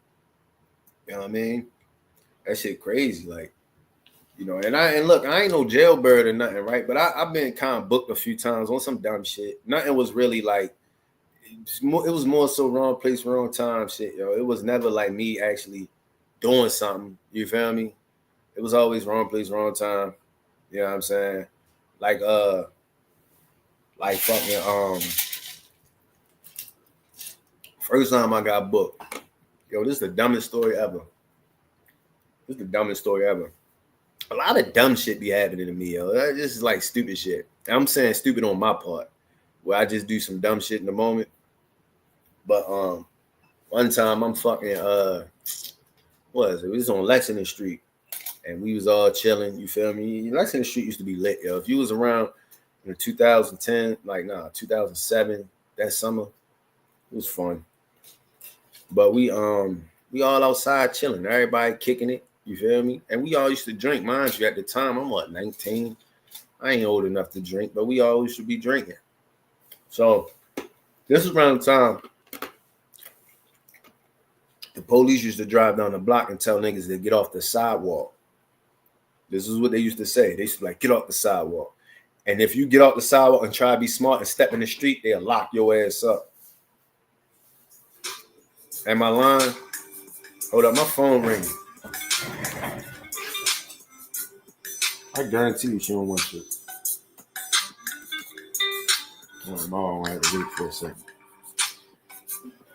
You know what I mean? That shit crazy. Like, you know, and look, I ain't no jailbird or nothing, right? But I've been kind of booked a few times on some dumb shit. Nothing was really like, it was more so wrong place, wrong time shit, yo. It was never like me actually doing something. You feel me? It was always wrong place, wrong time. You know what I'm saying? Like fucking first time I got booked. Yo, this is the dumbest story ever. This is the dumbest story ever. A lot of dumb shit be happening to me, yo. This is like stupid shit. I'm saying stupid on my part, where I just do some dumb shit in the moment. But one time I'm fucking what is it? It was on Lexington Street, and we was all chilling. You feel me? Lexington Street used to be lit, yo. If you was around in 2010, 2007, that summer, it was fun. But we all outside chilling, everybody kicking it. You feel me? And we all used to drink. Mind you, at the time, I'm 19. I ain't old enough to drink, but we all used to be drinking. So this is around the time the police used to drive down the block and tell niggas to get off the sidewalk. This is what they used to say. They used to be like, get off the sidewalk. And if you get off the sidewalk and try to be smart and step in the street, they'll lock your ass up. Am I lying? Hold up, my phone ringing. I guarantee you she don't want shit. Oh, no, I had to wait for a second.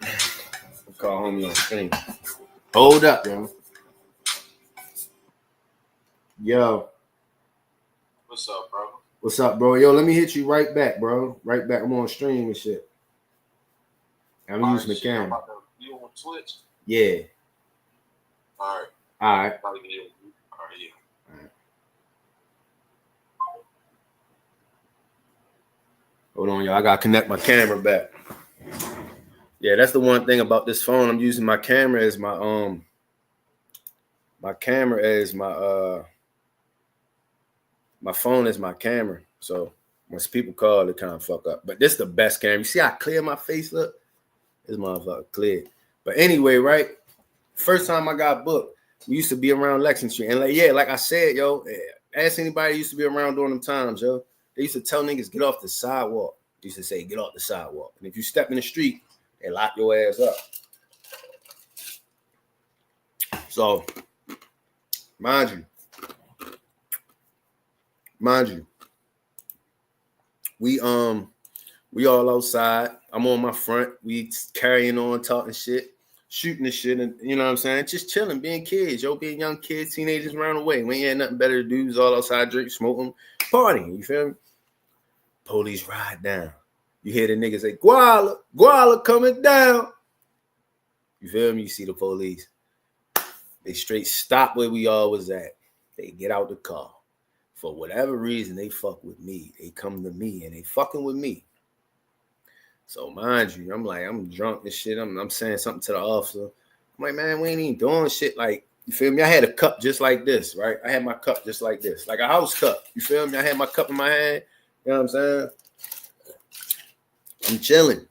I'll call homie on screen. Hold up, yo. Yo. What's up, bro? What's up, bro? Yo, let me hit you right back, bro. Right back. I'm on stream and shit. I'm using the camera. You on Twitch? Yeah. All right. All right. All right, yeah. All right. Hold on, y'all. I gotta connect my camera back. Yeah, that's the one thing about this phone. I'm using my camera as my camera as my phone is my camera. So once people call, it kind of fuck up. But this is the best camera. You see how clear my face look? This motherfucker clear. But anyway, right? First time I got booked, we used to be around Lexington Street. And like I said, yo, ask anybody who used to be around during them times, yo. They used to tell niggas, get off the sidewalk. They used to say, get off the sidewalk. And if you step in the street, they lock your ass up. So, mind you, we all outside. I'm on my front. We carrying on, talking shit, shooting the shit, and you know what I'm saying? Just chilling, being kids, being young kids, teenagers around the way. We ain't had nothing better to do. We was all outside drinking, smoking, partying. You feel me? Police ride down. You hear the niggas say, Guala coming down. You feel me? You see the police. They straight stop where we all was at. They get out the car. For whatever reason, they fuck with me. They come to me and they fucking with me. So mind you, I'm drunk and shit. I'm saying something to the officer. I'm like, man, we ain't even doing shit. Like, you feel me? I had a cup just like this, right? I had my cup just like this, like a house cup. You feel me? I had my cup in my hand. You know what I'm saying? I'm chilling.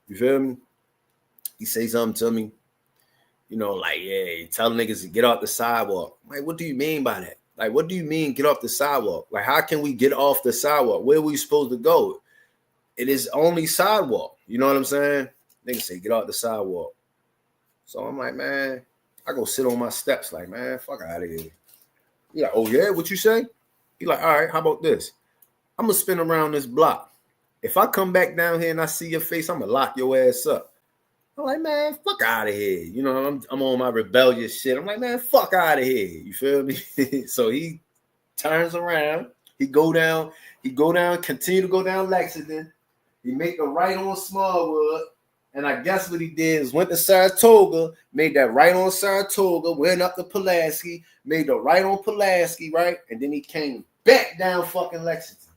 You feel me? He say something to me. You know, like, yeah, tell niggas to get off the sidewalk. I'm like, what do you mean by that? Like, what do you mean get off the sidewalk? Like, how can we get off the sidewalk? Where are we supposed to go? It is only sidewalk. You know what I'm saying? Niggas say, get off the sidewalk. So I'm like, man, I go sit on my steps. Like, man, fuck out of here. He like, oh, yeah? What you say? He like, all right, how about this? I'm going to spin around this block. If I come back down here and I see your face, I'm gonna lock your ass up. I'm like, man, fuck out of here. You know, I'm on my rebellious shit. I'm like, man, fuck out of here. You feel me? So he turns around. He go down, continue to go down Lexington. He make a right on Smallwood. And I guess what he did is went to Saratoga, made that right on Saratoga, went up to Pulaski, made the right on Pulaski, right? And then he came back down fucking Lexington.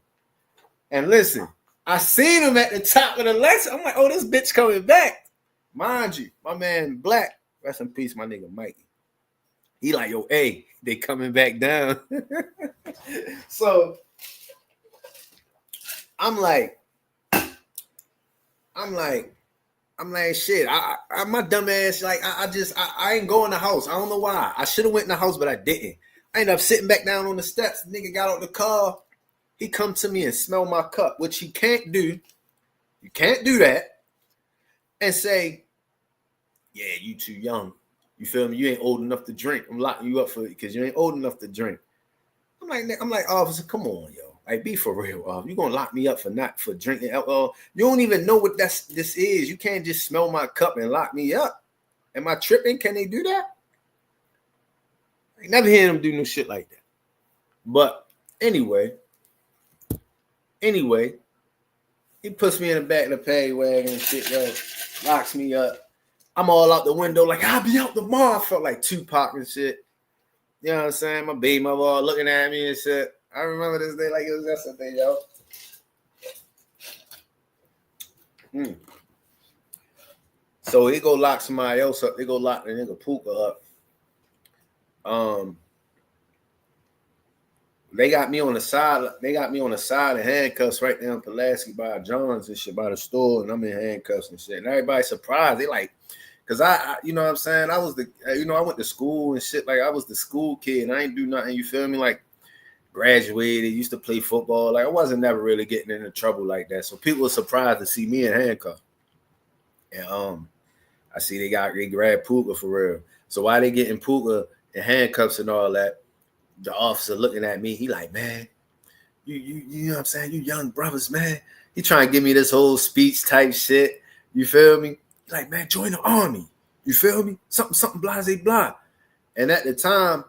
And listen, I seen him at the top of the Lexington. I'm like, oh, this bitch coming back. Mind you, my man Black, rest in peace, my nigga Mikey. He like, yo, hey, they coming back down. So I'm like, shit. I my dumb ass, like, I ain't go in the house. I don't know why. I should have went in the house, but I didn't. I ended up sitting back down on the steps. The nigga got out the car. He come to me and smell my cup, which he can't do. You can't do that and say, yeah, you too young. You feel me? You ain't old enough to drink. I'm locking you up for it because you ain't old enough to drink. I'm like, officer, come on, yo. Like, be for real. You gonna lock me up for drinking alcohol? You don't even know what this is. You can't just smell my cup and lock me up. Am I tripping? Can they do that? I never hear them do no shit like that. But anyway, he puts me in the back of the paddy wagon and shit, yo, locks me up. I'm all out the window, like, I'll be out tomorrow. I felt like Tupac and shit. You know what I'm saying? My baby mother all looking at me and shit. I remember this day like it was yesterday, yo. So he go lock somebody else up. They go lock the nigga Puka up. They got me on the side. They got me on the side of handcuffs right there in Pulaski by John's and shit, by the store, and I'm in handcuffs and shit. And everybody surprised. They like, cause I you know what I'm saying? I was I went to school and shit. Like, I was the school kid and I ain't do nothing. You feel me? Like, graduated, used to play football. Like, I wasn't never really getting into trouble like that. So people were surprised to see me in handcuffs. And I see they grabbed Puka for real. So while they getting Puka in handcuffs and all that, the officer looking at me, he like, man, you know what I'm saying? You young brothers, man. He trying to give me this whole speech type shit. You feel me? He like, man, join the army. You feel me? Something blase blah. And at the time,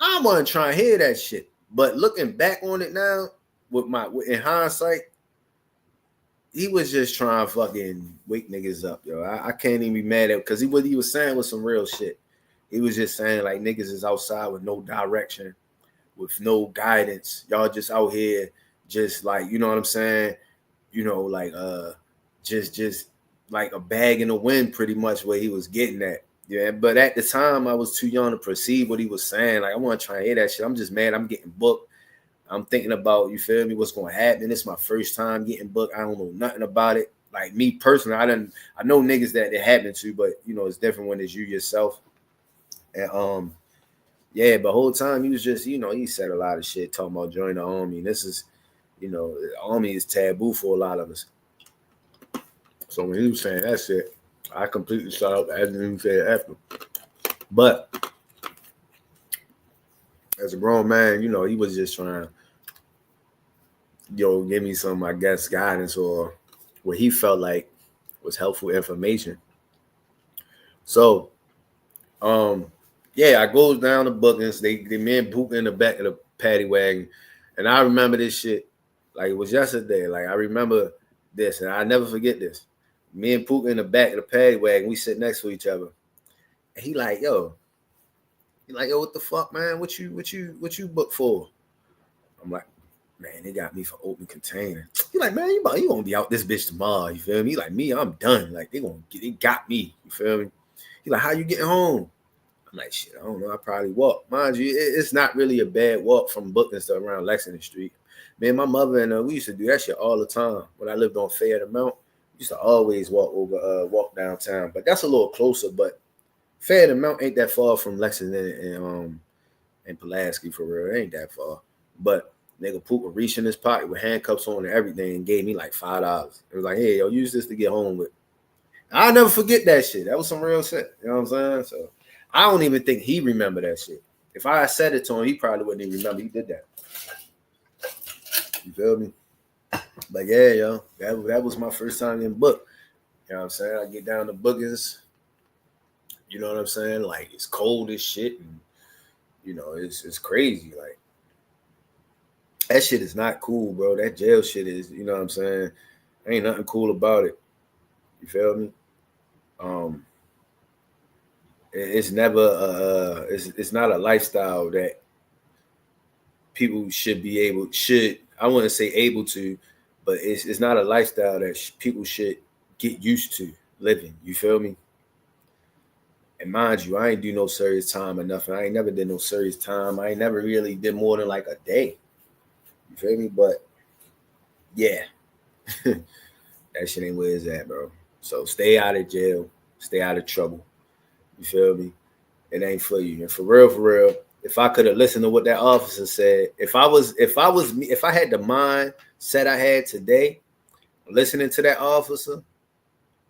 I wasn't trying to hear that shit. But looking back on it now, in hindsight, he was just trying to fucking wake niggas up, yo. I can't even be mad at him because what he was saying was some real shit. He was just saying, like, niggas is outside with no direction, with no guidance. Y'all just out here, just like, you know what I'm saying? You know, like just like a bag in the wind, pretty much where he was getting at. Yeah, but at the time I was too young to perceive what he was saying. Like, I want to try and hear that shit. I'm just mad. I'm getting booked. I'm thinking about, you feel me, what's going to happen. It's my first time getting booked. I don't know nothing about it. Like, me personally, I know niggas that it happened to, but you know, it's different when it's you yourself. And yeah, but the whole time he was just, you know, he said a lot of shit talking about joining the army. And this is, you know, the army is taboo for a lot of us. So when he was saying that shit, I completely shut up. I didn't even say it after. But as a grown man, you know, he was just trying to, give me some, I guess, guidance or what he felt like was helpful information. So, yeah, I goes down to bookings. They me and Puka in the back of the paddy wagon. And I remember this shit like it was yesterday. Like, I remember this, and I never forget this. Me and Puka in the back of the paddy wagon, we sit next to each other. And he like, yo, what the fuck, man? What you booked for? I'm like, man, they got me for open container. He like, man, you gonna be out this bitch tomorrow. You feel me? He like, me, I'm done. Like, they got me. You feel me? He like, how you getting home? I'm like, shit, I don't know. I probably walk. Mind you, it's not really a bad walk from bookings to around Lexington Street. Man, my mother and we used to do that shit all the time when I lived on Fayetteville Mount. We used to always walk downtown, but that's a little closer. But Fayetteville Mount ain't that far from Lexington and Pulaski for real. It ain't that far. But nigga Puka reached in his pocket with handcuffs on and everything and gave me like $5. It was like, hey, yo, use this to get home with. I'll never forget that shit. That was some real shit. You know what I'm saying? So I don't even think he remember that shit. If I had said it to him, he probably wouldn't even remember he did that. You feel me? But yeah, yo, that was my first time in book. You know what I'm saying? I get down to bookings. You know what I'm saying? Like it's cold as shit, and it's crazy. Like that shit is not cool, bro. That jail shit is. You know what I'm saying? Ain't nothing cool about it. You feel me? Um, it's never it's not a lifestyle that people should be able should I wouldn't say able to, but it's not a lifestyle that people should get used to living. You feel me? And mind you, I ain't do no serious time or nothing. I ain't never did no serious time. I ain't never really did more than like a day. You feel me? But yeah, that shit ain't where it's at, bro. So stay out of jail, stay out of trouble. You feel me? It ain't for you. And for real, if I could have listened to what that officer said, if I had the mindset I had today, listening to that officer,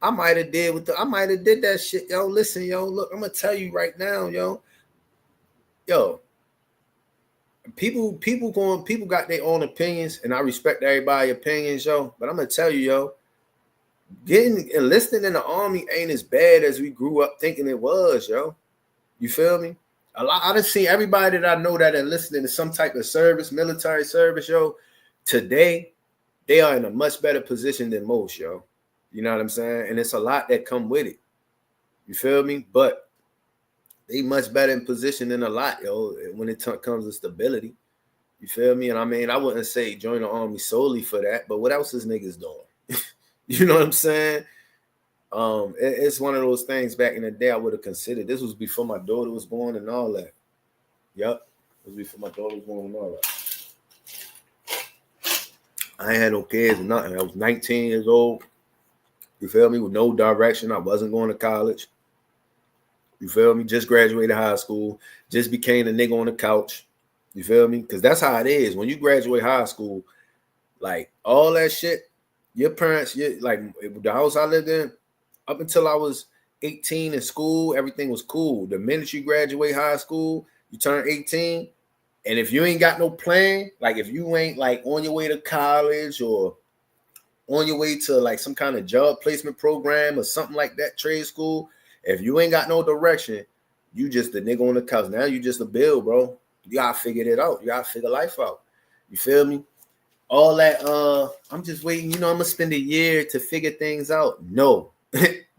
I might have did that shit. Yo, listen, yo, look, I'm gonna tell you right now, yo, people got their own opinions, and I respect everybody's opinions, yo. But I'm gonna tell you, yo, getting enlisted in the army ain't as bad as we grew up thinking it was, yo. You feel me? I done seen everybody that I know that enlisted in some type of service, military service, yo. Today, they are in a much better position than most, yo. You know what I'm saying? And it's a lot that come with it. You feel me? But they much better in position than a lot, yo, when it comes to stability. You feel me? And I mean, I wouldn't say join the army solely for that, but what else is niggas doing? You know what I'm saying? It's one of those things back in the day I would have considered. This was before my daughter was born and all that. Yep. It was before my daughter was born and all that. I ain't had no kids or nothing. I was 19 years old. You feel me? With no direction. I wasn't going to college. You feel me? Just graduated high school. Just became a nigga on the couch. You feel me? Because that's how it is. When you graduate high school, like all that shit, your parents, like the house I lived in, up until I was 18 in school, everything was cool. The minute you graduate high school, you turn 18. And if you ain't got no plan, like if you ain't like on your way to college or on your way to like some kind of job placement program or something like that, trade school, if you ain't got no direction, you just a nigga on the couch. Now you just a bill, bro. You gotta figure it out. You gotta figure life out. You feel me? All that, I'm just waiting. I'm gonna spend a year to figure things out. No,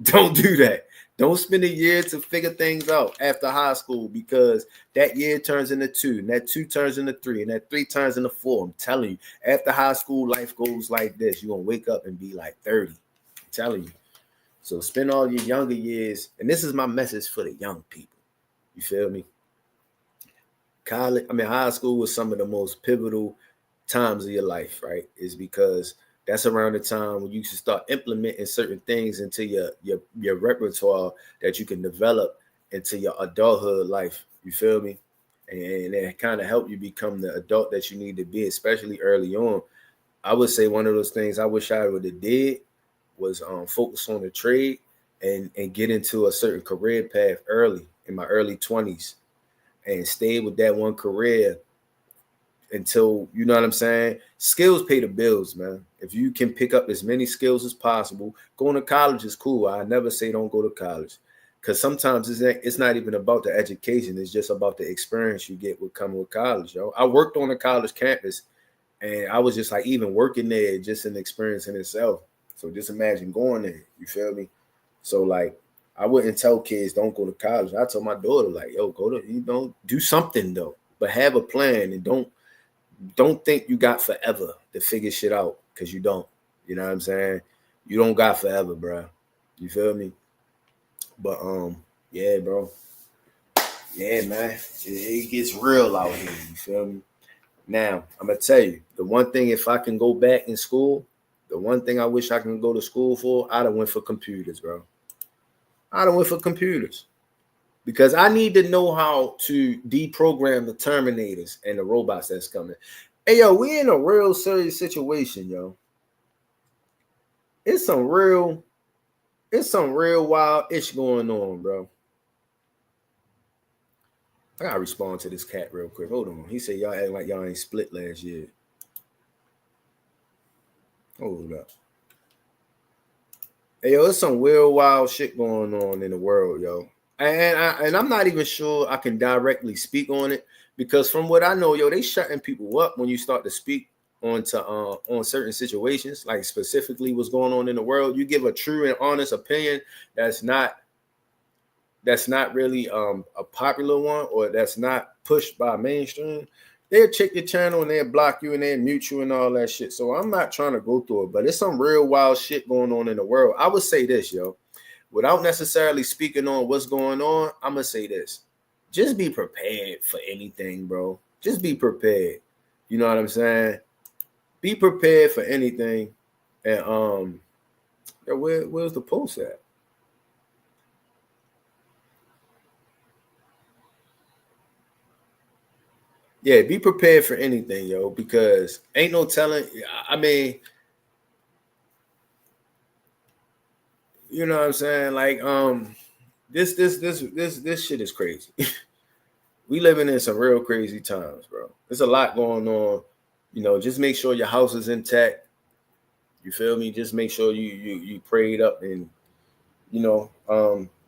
don't do that. Don't spend a year to figure things out after high school, because that year turns into 2, and that 2 turns into 3, and that 3 turns into 4. I'm telling you, after high school, life goes like this. You're gonna wake up and be like 30. I'm telling you. So spend all your younger years, and this is my message for the young people. You feel me? High school was some of the most pivotal times of your life, right? Is because that's around the time when you should start implementing certain things into your repertoire that you can develop into your adulthood life. You feel me? And it kind of help you become the adult that you need to be, especially early on. I would say one of those things I wish I would have did was focus on the trade and get into a certain career path early in my early 20s and stay with that one career until, you know what I'm saying? Skills pay the bills, man. If you can pick up as many skills as possible, going to college is cool. I never say don't go to college, because sometimes it's not even about the education. It's just about the experience you get with coming with college, yo. I worked on a college campus, and I was just like, even working there, just an experience in itself. So just imagine going there. You feel me? So like, I wouldn't tell kids don't go to college. I told my daughter like, yo, go to, do something though, but have a plan, and don't think you got forever to figure shit out, because you don't. You know what I'm saying? You don't got forever, bro. You feel me? But yeah, bro. Yeah, man. It gets real out here. You feel me? Now, I'm gonna tell you, the one thing, if I can go back in school, the one thing I wish I can go to school for, I'd have went for computers, bro. I'd have went for computers. Because I need to know how to deprogram the Terminators and the robots that's coming. Hey, yo, we in a real serious situation, yo. It's some real wild ish going on, bro. I gotta respond to this cat real quick. Hold on. He said y'all acting like y'all ain't split last year. Hold up. Hey, yo, there's some real wild shit going on in the world, yo. And I'm not even sure I can directly speak on it because from what I know, yo, they shutting people up when you start to speak on certain situations, like specifically what's going on in the world. You give a true and honest opinion that's not really a popular one or that's not pushed by mainstream, they'll check your channel and they'll block you and they'll mute you and all that shit. So I'm not trying to go through it, but it's some real wild shit going on in the world. I would say this, yo, without necessarily speaking on what's going on, I'm gonna say this. Just be prepared for anything, bro. Just be prepared. You know what I'm saying? Be prepared for anything. And where's the post at? Yeah, be prepared for anything, yo, because ain't no telling. I mean, you know what I'm saying? Like, this shit is crazy. We living in some real crazy times, bro. There's a lot going on. You know, just make sure your house is intact. You feel me? Just make sure you prayed up and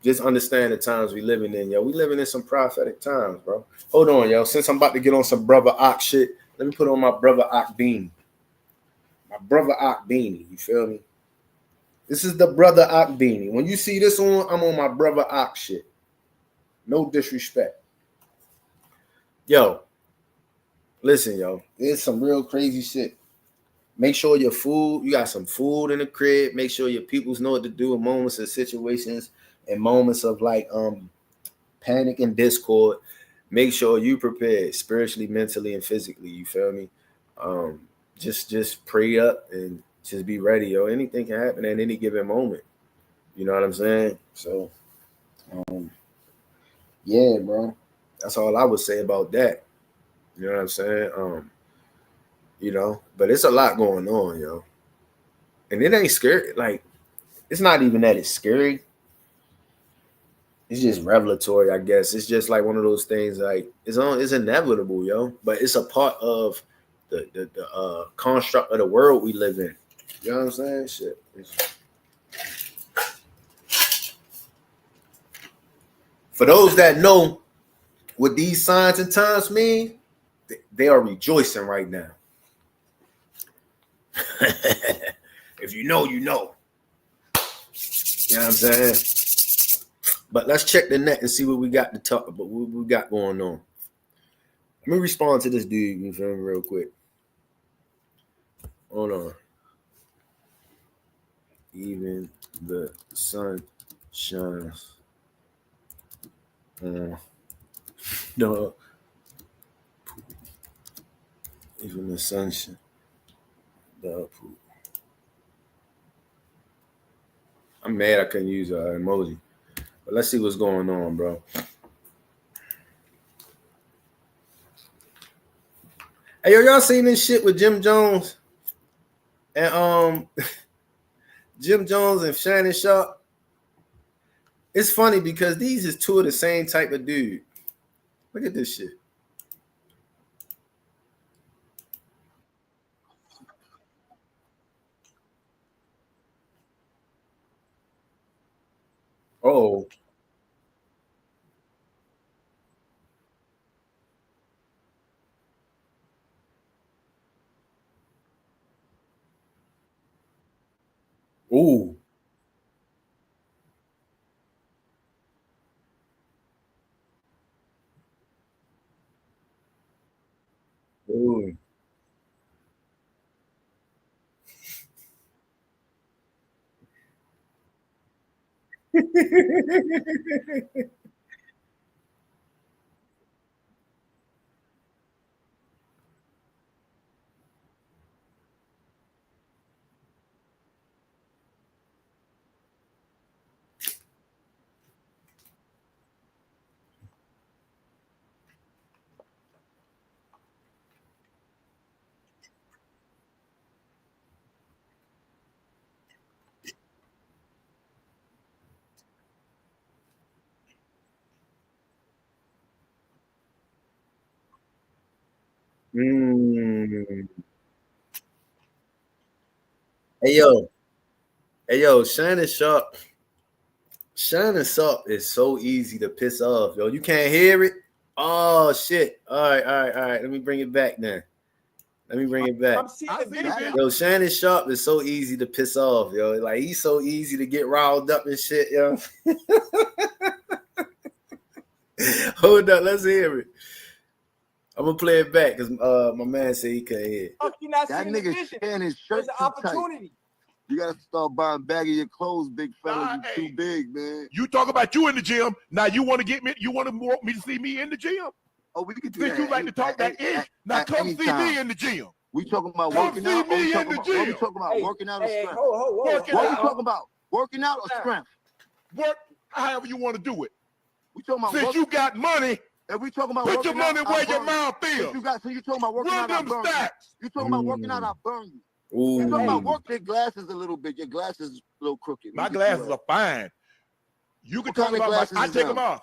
just understand the times we living in, yo. We living in some prophetic times, bro. Hold on, yo. Since I'm about to get on some brother Ock shit, let me put on my brother Ock beanie. My brother Ock beanie. You feel me? This is the brother Ock beanie. When you see this on, I'm on my brother Ock shit. No disrespect. Yo, listen, yo. It's some real crazy shit. Make sure your food, you got some food in the crib. Make sure your peoples know what to do in moments of situations and moments of like panic and discord. Make sure you prepared spiritually, mentally, and physically. You feel me? Just pray up and just be ready, yo. Anything can happen at any given moment. You know what I'm saying? So, yeah, bro. That's all I would say about that. You know what I'm saying? But it's a lot going on, yo. And it ain't scary. Like, it's not even that it's scary. It's just revelatory, I guess. It's just like one of those things. Like it's inevitable, yo. But it's a part of the construct of the world we live in. You know what I'm saying? Shit. For those that know what these signs and times mean, they are rejoicing right now. If you know, you know. You know what I'm saying? But let's check the net and see what we got to talk about, what we got going on. Let me respond to this dude, you feel me, real quick. Hold on. Even the sun shines on the even the sun shines the poop. I'm mad I couldn't use an emoji. But let's see what's going on, bro. Hey, yo, y'all seen this shit with Jim Jones and Jim Jones and Shannon Sharp? It's funny because these is two of the same type of dude. Look at this shit. Oh, ooh, ooh. Mm. Hey yo, hey yo, Shannon Sharp. Shannon Sharp is so easy to piss off, yo. You can't hear it. Oh shit. All right. Let me bring it back then. Let me bring it back. I'm seeing the video. Yo, Shannon Sharp is so easy to piss off, yo. Like he's so easy to get riled up and shit, yo. Hold up, let's hear it. I'm gonna play it back because my man said he couldn't hear. You're not That seeing the nigga vision. Shannon's shirt There's an too tight. opportunity. You gotta start buying baggy your clothes, big fella. Nah, You hey. too big, man. You talk about you in the gym. Now you want to get me? You want me to see me in the gym? Oh, we can do Since that. you like to talk that ish, now at come any see time. me in the gym. We talking about Come working see out. Or me we in talking the about, what we gym. talking about? Hey, working out or hey, strength? hold. Working What we out. talking about? Working out or strength? Work however you want to do it. We talking about Since work, you got money, if we talking about put your working out, money I where your burn mouth you. feels. If you got, so you talking about working Run out, I them burn you. stacks. You talking about working out, I burn you. Ooh. You talking about work your glasses a little bit. Your glasses is a little crooked. My Let me get glasses you are fine. You can What talk kind of about glasses I is take them? them off.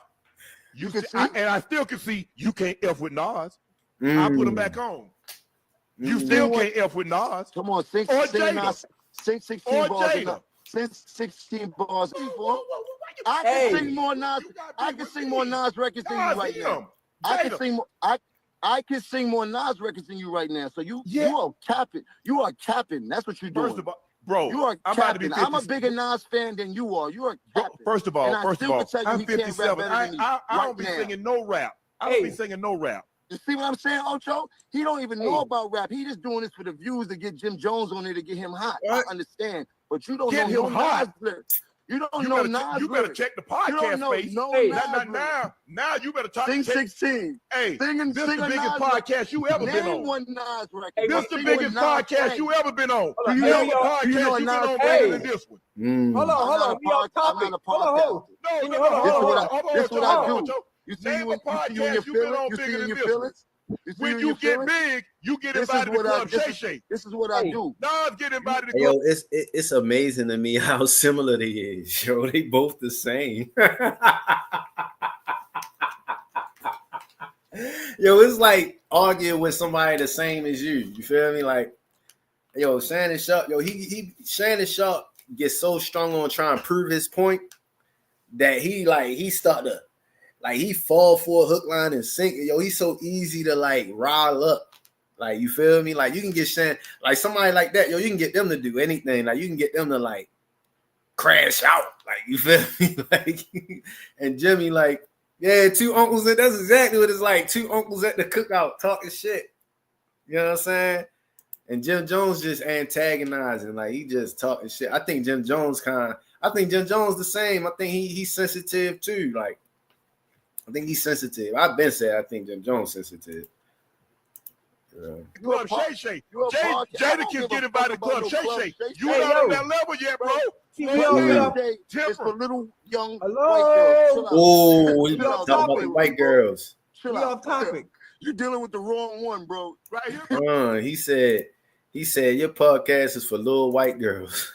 You can see? and I still can see. You can't F with Nas. I put them back on. You still can't F with Nas. Come on, sing Or 16 Jada. 16 Or bars. Jada. Sing 16 bars. Why I Hey. can sing more Nas. You gotta I be can with sing me. more Nas records than you Nas right him. now. I can Jada. sing more. I can sing more Nas records than you right now. So you Yeah. are capping. You are capping. That's what you're doing. First of all, bro, You are I'm about to be capping. 50. I'm a bigger Nas fan than you are. You are Bro, capping. first of all, And I still can tell you I'm he can't rap 57. better than you I right don't be now. singing no rap. I don't be Hey. singing no rap. You see what I'm saying, Ocho? He don't even know Hey. about rap. He just doing this for the views to get Jim Jones on there to get him hot. What? I understand, but you don't Get know him no hot? Nas lyrics. You don't You know better Nas you better lyrics. check the You don't podcast know space. no Hey. Nas lyrics. Now you better talk. Sing check, 16. Hey, Sing this sing the a biggest Nas record. podcast you ever been Name on. one Nas record. Hey, This but the Sing biggest one Nas podcast track. you ever been on. Hold on. Do you Name know- a do you podcast know a you Nas been on Hey. better than this one. Hold on. I'm not We off I'm topic. not a Hold on. podcast. Hold. No, Give me- no, hold no, on, This is hold what on. I hold on, this is what I hold on, do. Joe. You see Name you a in your podcast you been feelings? on You see bigger in than your this one. feelings? You see When in you your get feelings? big, you get This is invited to what I Club Shay this Shay. is what I Hey. do. Nas get invited to Hey, Club. yo, it's amazing to me how similar they is. Yo, they both the same. Yo, it's like arguing with somebody the same as you. You feel me? Like, yo, Shannon Sharp, yo, Shannon Sharp gets so strong on trying to prove his point that he start to like he fall for a hook, line, and sinker. Yo, he's so easy to like rile up. Like, you feel me? Like, you can get Shannon, like somebody like that, yo, you can get them to do anything. Like, you can get them to like crash out. Like, you feel me? Like, and Jimmy, like, yeah, two uncles. That's exactly what it's like. Two uncles at the cookout talking shit. You know what I'm saying? And Jim Jones just antagonizing, like he just talking shit. I think Jim Jones the same. I think he's sensitive too. Like, I think he's sensitive. I've been saying I think Jim Jones sensitive. Club Shay Shay. You're a podcast. I Jada don't can give get a invited to fuck about Club no Shay Club Shay. Shay You Shay. not Hey, on yo. that level yet, bro. See, Club we off Shay topic. Shay is Temper. for little young Hello? white girls. Chill out. Oh, we Chill out. talking about the white girls. Chill We out. off topic. You're dealing with the wrong one, bro. Right here. He said your podcast is for little white girls.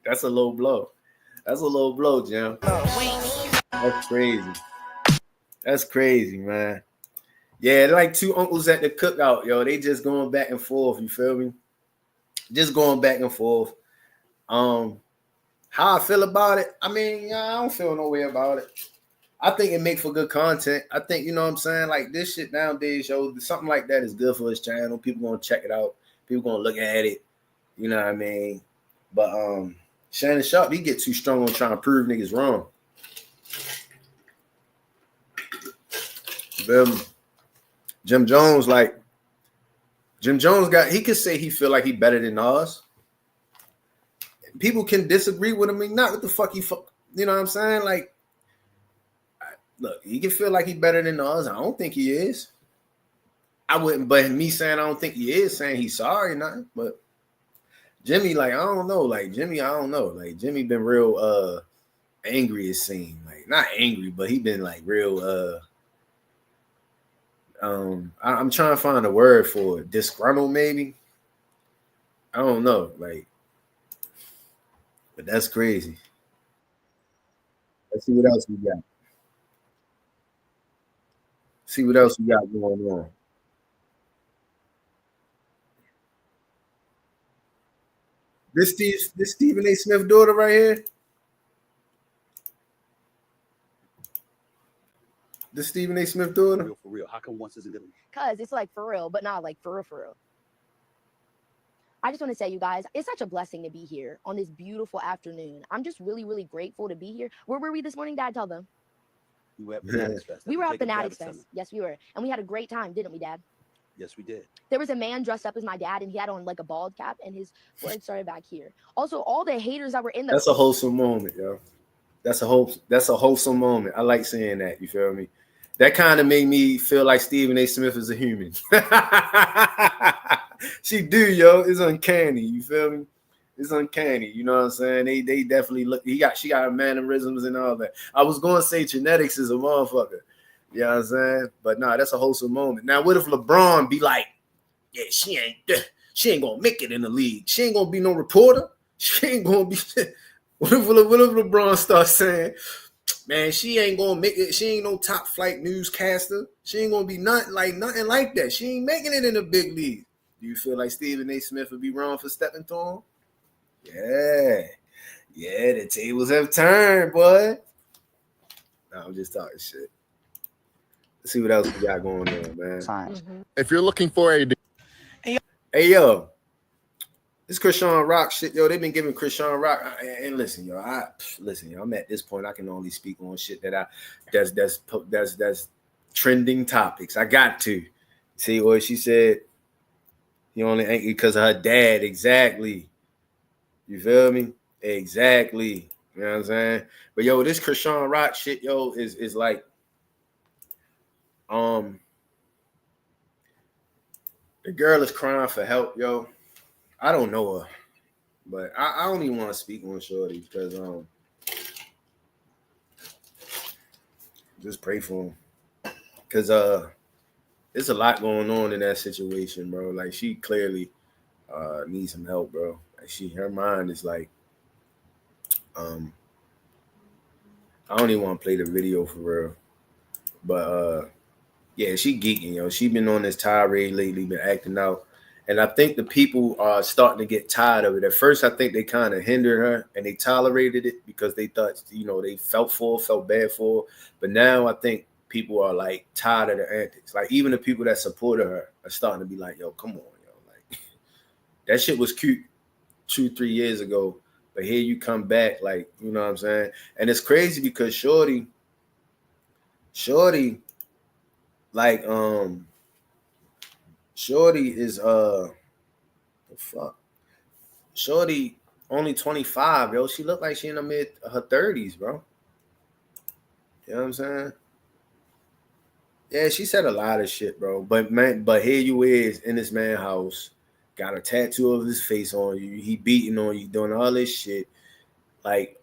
That's a low blow. That's a low blow, Jim. That's crazy. That's crazy, man. Yeah, they're like two uncles at the cookout, yo. They just going back and forth. You feel me? Just going back and forth. How I feel about it? I mean, I don't feel no way about it. I think it make for good content. I think, you know what I'm saying? Like, this shit nowadays, yo, something like that is good for his channel. People gonna check it out. People gonna look at it. You know what I mean? But Shannon Sharp, he get too strong on trying to prove niggas wrong. Jim Jones he could say he feel like he better than Nas. People can disagree with him. I mean, not what the fuck you know what I'm saying? Like, look, he can feel like he better than Nas. I don't think he is. I wouldn't, but me saying I don't think he is, saying he's sorry, nothing. But Jimmy, like, I don't know. Like, Jimmy, I don't know. Like, Jimmy been real angry, it seemed. Like, not angry, but he been like real I'm trying to find a word for it. Disgruntled, maybe. I don't know. Like, but that's crazy. Let's see what else we got. See what else we got going on. This Stephen A. Smith daughter right here. This Stephen A. Smith daughter. For real. How come once isn't good? Cause it's like for real, but not like for real. I just want to say, you guys, it's such a blessing to be here on this beautiful afternoon. I'm just really, really grateful to be here. Where were we this morning, Dad? Tell them. We were at Fanatics Fest. We were at Fanatics Fest. Yes, we were. And we had a great time, didn't we, Dad? Yes, we did. There was a man dressed up as my dad, and he had on like a bald cap, and his forehead started back here. Also, all the haters that were in the— That's a wholesome moment, yo. That's a wholesome moment. I like saying that. You feel me? That kind of made me feel like Stephen A. Smith is a human. She do, yo. It's uncanny. You feel me? It's uncanny. You know what I'm saying? They definitely look. She got mannerisms and all that. I was going to say genetics is a motherfucker. You know what I'm saying? But nah, that's a wholesome moment. Now, what if LeBron be like, yeah, she ain't gonna make it in the league. She ain't gonna be no reporter. She ain't gonna be. What if LeBron starts saying, man, she ain't gonna make it. She ain't no top flight newscaster. She ain't gonna be nothing like that. She ain't making it in the big league. Do you feel like Stephen A. Smith would be wrong for stepping to him? Yeah, the tables have turned, boy. No, I'm just talking shit. Let's see what else we got going on, man. Mm-hmm. If you're looking for a— Hey, yo. This Krishan Rock shit, yo, they've been giving Krishan Rock, and listen, yo, I'm at this point, I can only speak on shit that's trending topics. I got to see what she said. You only angry because of her dad, exactly. You feel me? Exactly. You know what I'm saying? But yo, this Krishan Rock shit, yo, is like, the girl is crying for help, yo. I don't know her, but I don't even want to speak on Shorty because just pray for him because there's a lot going on in that situation, bro. Like she clearly needs some help, bro. Like her mind is like I don't even want to play the video for real, but yeah, she geeking, yo. She been on this tirade lately, been acting out. And I think the people are starting to get tired of it. At first, I think they kind of hindered her and they tolerated it because they thought, they felt bad for her. But now I think people are like tired of the antics. Like even the people that supported her are starting to be like, yo, come on, yo. Like that shit was cute 2-3 years ago. But here you come back, like, you know what I'm saying? And it's crazy because Shorty, like, Shorty is the fuck. Shorty only 25, yo. She looked like she in her 30s, bro. You know what I'm saying? Yeah, she said a lot of shit, bro. But here you is in this man's house, got a tattoo of his face on you. He beating on you, doing all this shit. Like,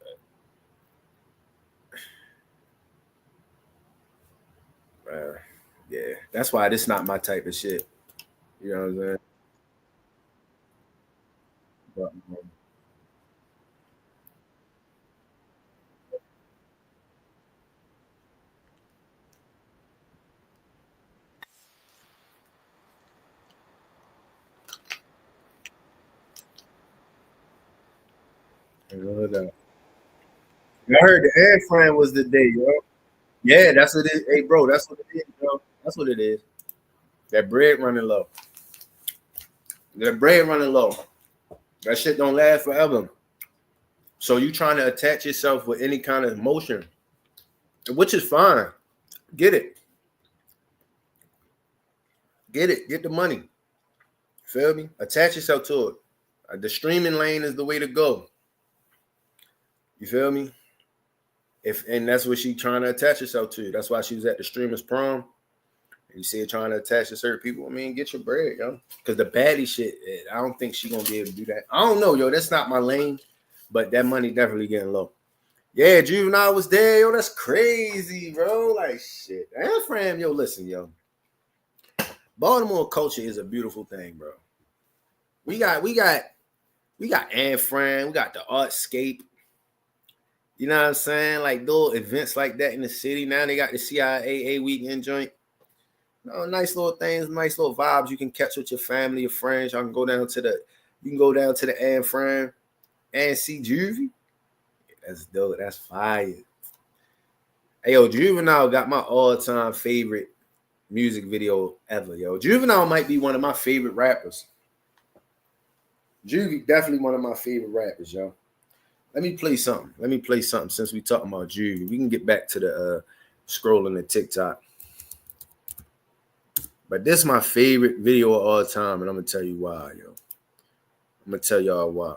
yeah, that's why this not my type of shit. You know what I'm saying? But, I heard the air frame was the day, yo. Yeah, that's what it is. Hey, bro, that's what it is, bro. That's what it is. That bread running low. That bread running low. That shit don't last forever. So you trying to attach yourself with any kind of emotion, which is fine. Get it. Get it. Get the money. Feel me? Attach yourself to it. The streaming lane is the way to go. You feel me? And that's what she trying to attach herself to. That's why she was at the streamers prom. And you see her trying to attach to certain people. I mean, get your bread, yo. Because the baddie shit, I don't think she's gonna be able to do that. I don't know, yo. That's not my lane, but that money definitely getting low. Yeah, Juvenile was there, yo. That's crazy, bro. Like shit. And Fram, yo, listen, yo. Baltimore culture is a beautiful thing, bro. We got Anne Fran, we got the Artscape. You know what I'm saying? Like little events like that in the city. Now they got the CIAA weekend joint. Nice little things, nice little vibes you can catch with your family, your friends. You can go down to the Anne Fran. and see Juvie. That's dope. That's fire. Hey, yo, Juvenile got my all-time favorite music video ever, yo. Juvenile might be one of my favorite rappers. Juvie definitely one of my favorite rappers, yo. Let me play something since we talking about Juvie. We can get back to the scrolling the TikTok. But this is my favorite video of all time, and I'm gonna tell you why, yo. I'm gonna tell y'all why.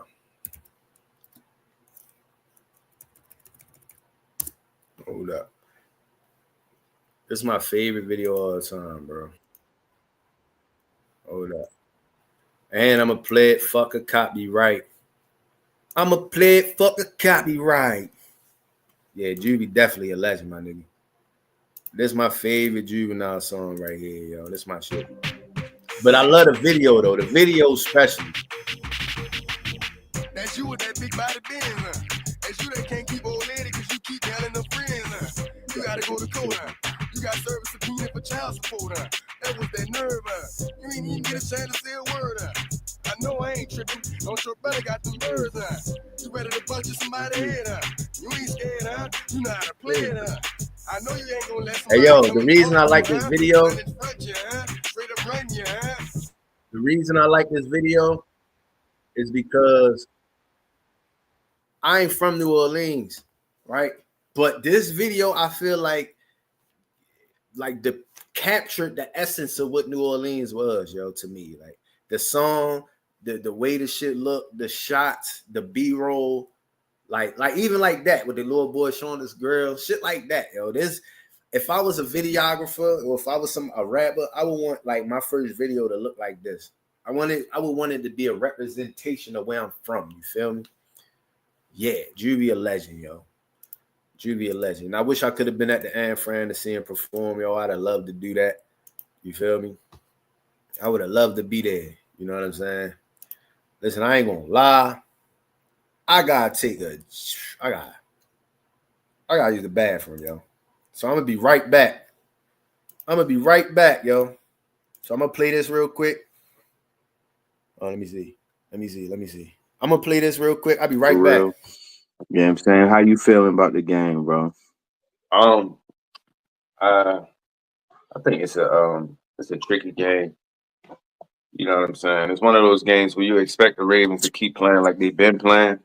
Hold up. This is my favorite video of all time, bro. Hold up. And I'm gonna play it, fuck a copyright. I'ma play it, fuck a copyright. Yeah, Juvie definitely a legend, my nigga. This is my favorite Juvenile song right here, yo. This is my shit. But I love the video, though. The video's special. That's you with that big body Benz, huh? That's you that can't keep old lady because you keep telling them friends, huh? You gotta go to court, huh? You got service subpoena for child support, huh? That was that nerve, huh? You ain't even get a chance to say a word, huh? I know I ain't tripping. Don't your brother got them birds, huh? You ready to bust somebody's head, huh? You ain't scared, huh? You know how to play it, huh? I know you ain't gonna let somebody. Hey, yo, the reason I like this video. Straight up run you, huh? The reason I like this video is because I ain't from New Orleans, right? But this video, I feel like captured the essence of what New Orleans was, yo, to me. Like the song, the way the shit looked, the shots, the B-roll, like even like that with the little boy showing this girl, shit like that, yo. If I was a videographer or if I was a rapper, I would want like my first video to look like this. I would want it to be a representation of where I'm from. You feel me? Yeah, Juvie a legend, yo. Juvie a legend. I wish I could have been at the Anne Fran to see him perform, yo. I'd have loved to do that. You feel me? I would have loved to be there. You know what I'm saying? Listen, I ain't gonna lie. I gotta use the bathroom, yo. So I'm gonna be right back. Yo. So I'm gonna play this real quick. Oh, let me see. I'm gonna play this real quick. I'll be right back. You know what I'm saying? How you feeling about the game, bro? I think it's a tricky game. You know what I'm saying? It's one of those games where you expect the Ravens to keep playing like they've been playing.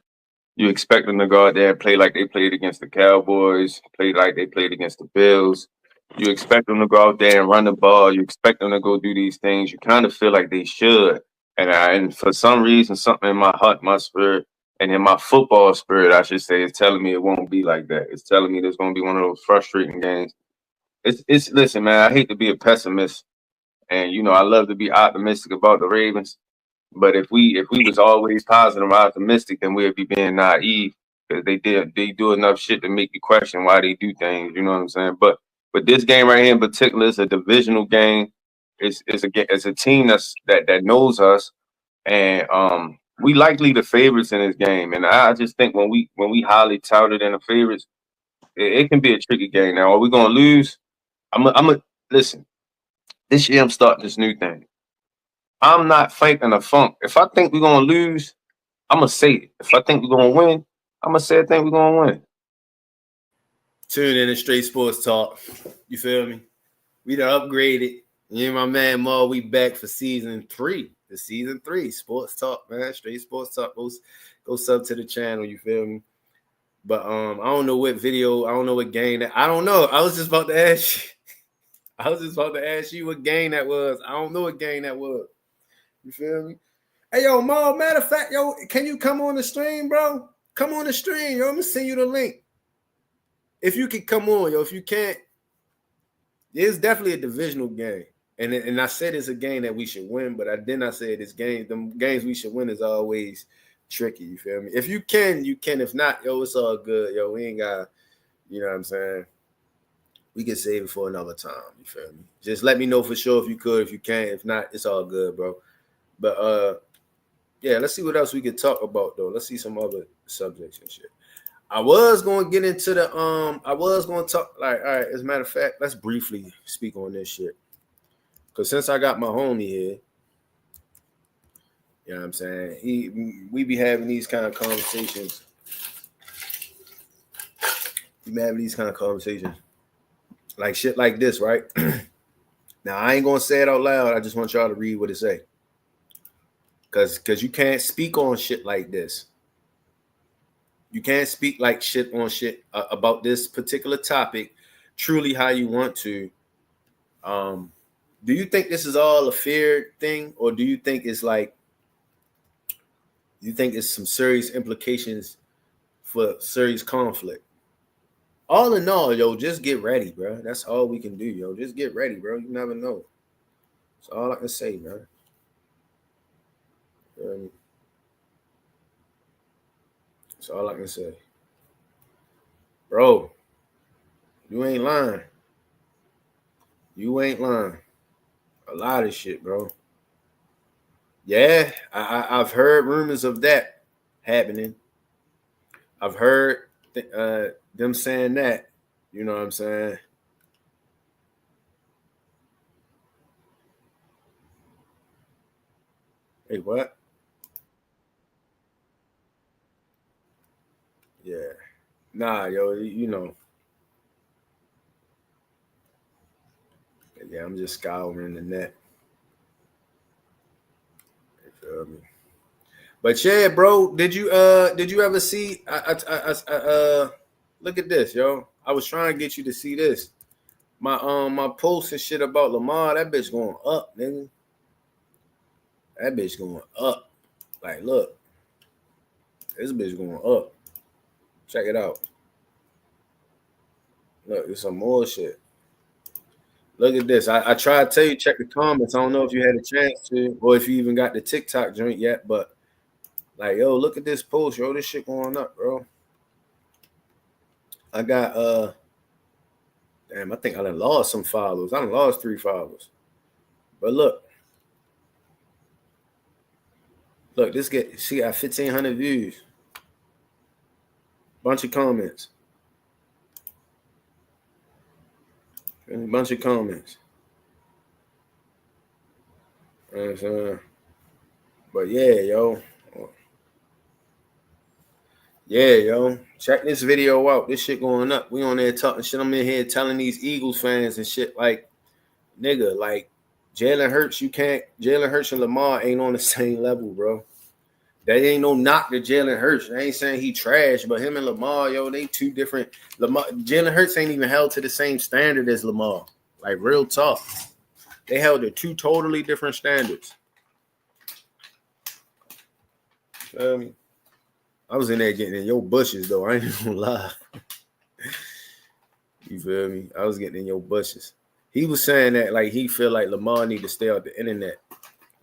You expect them to go out there and play like they played against the Cowboys, play like they played against the Bills. You expect them to go out there and run the ball. You expect them to go do these things. You kind of feel like they should. And for some reason, something in my heart, my spirit, and in my football spirit, I should say, is telling me it won't be like that. It's telling me there's going to be one of those frustrating games. Listen, man, I hate to be a pessimist. And, you know, I love to be optimistic about the Ravens. But if we was always positive and optimistic, then we'd be being naive because they do enough shit to make you question why they do things. You know what I'm saying? But this game right here in particular is a divisional game. It's a team that knows us, and we likely the favorites in this game. And I just think when we highly touted in the favorites, it can be a tricky game. Now, are we gonna lose? I'm a listen. This year I'm starting this new thing. I'm not faking the funk. If I think we're gonna lose, I'm gonna say it. If I think we're gonna win, I'm gonna say I think we're gonna win. Tune in to Straight Sports Talk. You feel me? We done upgraded. Me and my man Maul, we back for season 3. The season 3 Sports Talk, man. Straight Sports Talk. Go sub to the channel. You feel me? But I don't know what video. I don't know what game that. I don't know. I was just about to ask you. What game that was. I don't know what game that was. You feel me? Hey, yo, Maul, matter of fact, yo, can you come on the stream, bro? Come on the stream, yo. I'm going to send you the link. If you can come on, yo. If you can't, it's definitely a divisional game. And I said it's a game that we should win, but I did not say this game. Them games we should win is always tricky, you feel me? If you can, you can. If not, yo, it's all good, yo. We ain't got, you know what I'm saying? We can save it for another time, you feel me? Just let me know for sure if you could, if you can. If not, it's all good, bro. But yeah, let's see what else we could talk about though. Let's see some other subjects and shit. I was gonna get into the I was gonna talk like, all right, as a matter of fact, let's briefly speak on this shit. Cause since I got my homie here, you You know what I'm saying? We be having these kind of conversations. We be having these kind of conversations. Like shit like this, right? Now, I ain't going to say it out loud. I just want y'all to read what it say. Because you can't speak on shit like this. You can't speak like shit on shit about this particular topic truly how you want to. Do you think this is all a fear thing, or do you think it's like, you think it's some serious implications for serious conflict? All in all, yo, just get ready, bro. That's all we can do, yo. Just get ready, bro. You never know. That's all I can say, man. That's all I can say. Bro, you ain't lying. You ain't lying. A lot of shit, bro. Yeah, I've heard rumors of that happening. I've heard them saying that. You know what I'm saying? Hey, what? Yeah. Nah, yo, you know. Yeah, I'm just scouring the net. You feel me? But yeah, bro, did you ever see? Look at this, yo. I was trying to get you to see this. My post and shit about Lamar. That bitch going up, nigga. That bitch going up. Like, look, this bitch going up. Check it out. Look, there's some more shit. Look at this. I tried to tell you, check the comments. I don't know if you had a chance to, or if you even got the TikTok joint yet, but like, yo, look at this post, yo. This shit going up, bro. I got damn, I think I done lost some followers. I done lost 3 followers. But look, this she got 1,500 views. Bunch of comments. And a bunch of comments. But yeah, yo. Yeah, yo. Check this video out. This shit going up. We on there talking shit. I'm in here telling these Eagles fans and shit like, nigga, like Jalen Hurts and Lamar ain't on the same level, bro. That ain't no knock to Jalen Hurts. I ain't saying he trash, but him and Lamar, yo, they two different. Jalen Hurts ain't even held to the same standard as Lamar. Like, real talk. They held to 2 totally different standards. I was in there getting in your bushes, though. I ain't even gonna lie. You feel me? I was getting in your bushes. He was saying that, like, he feel like Lamar need to stay off the internet.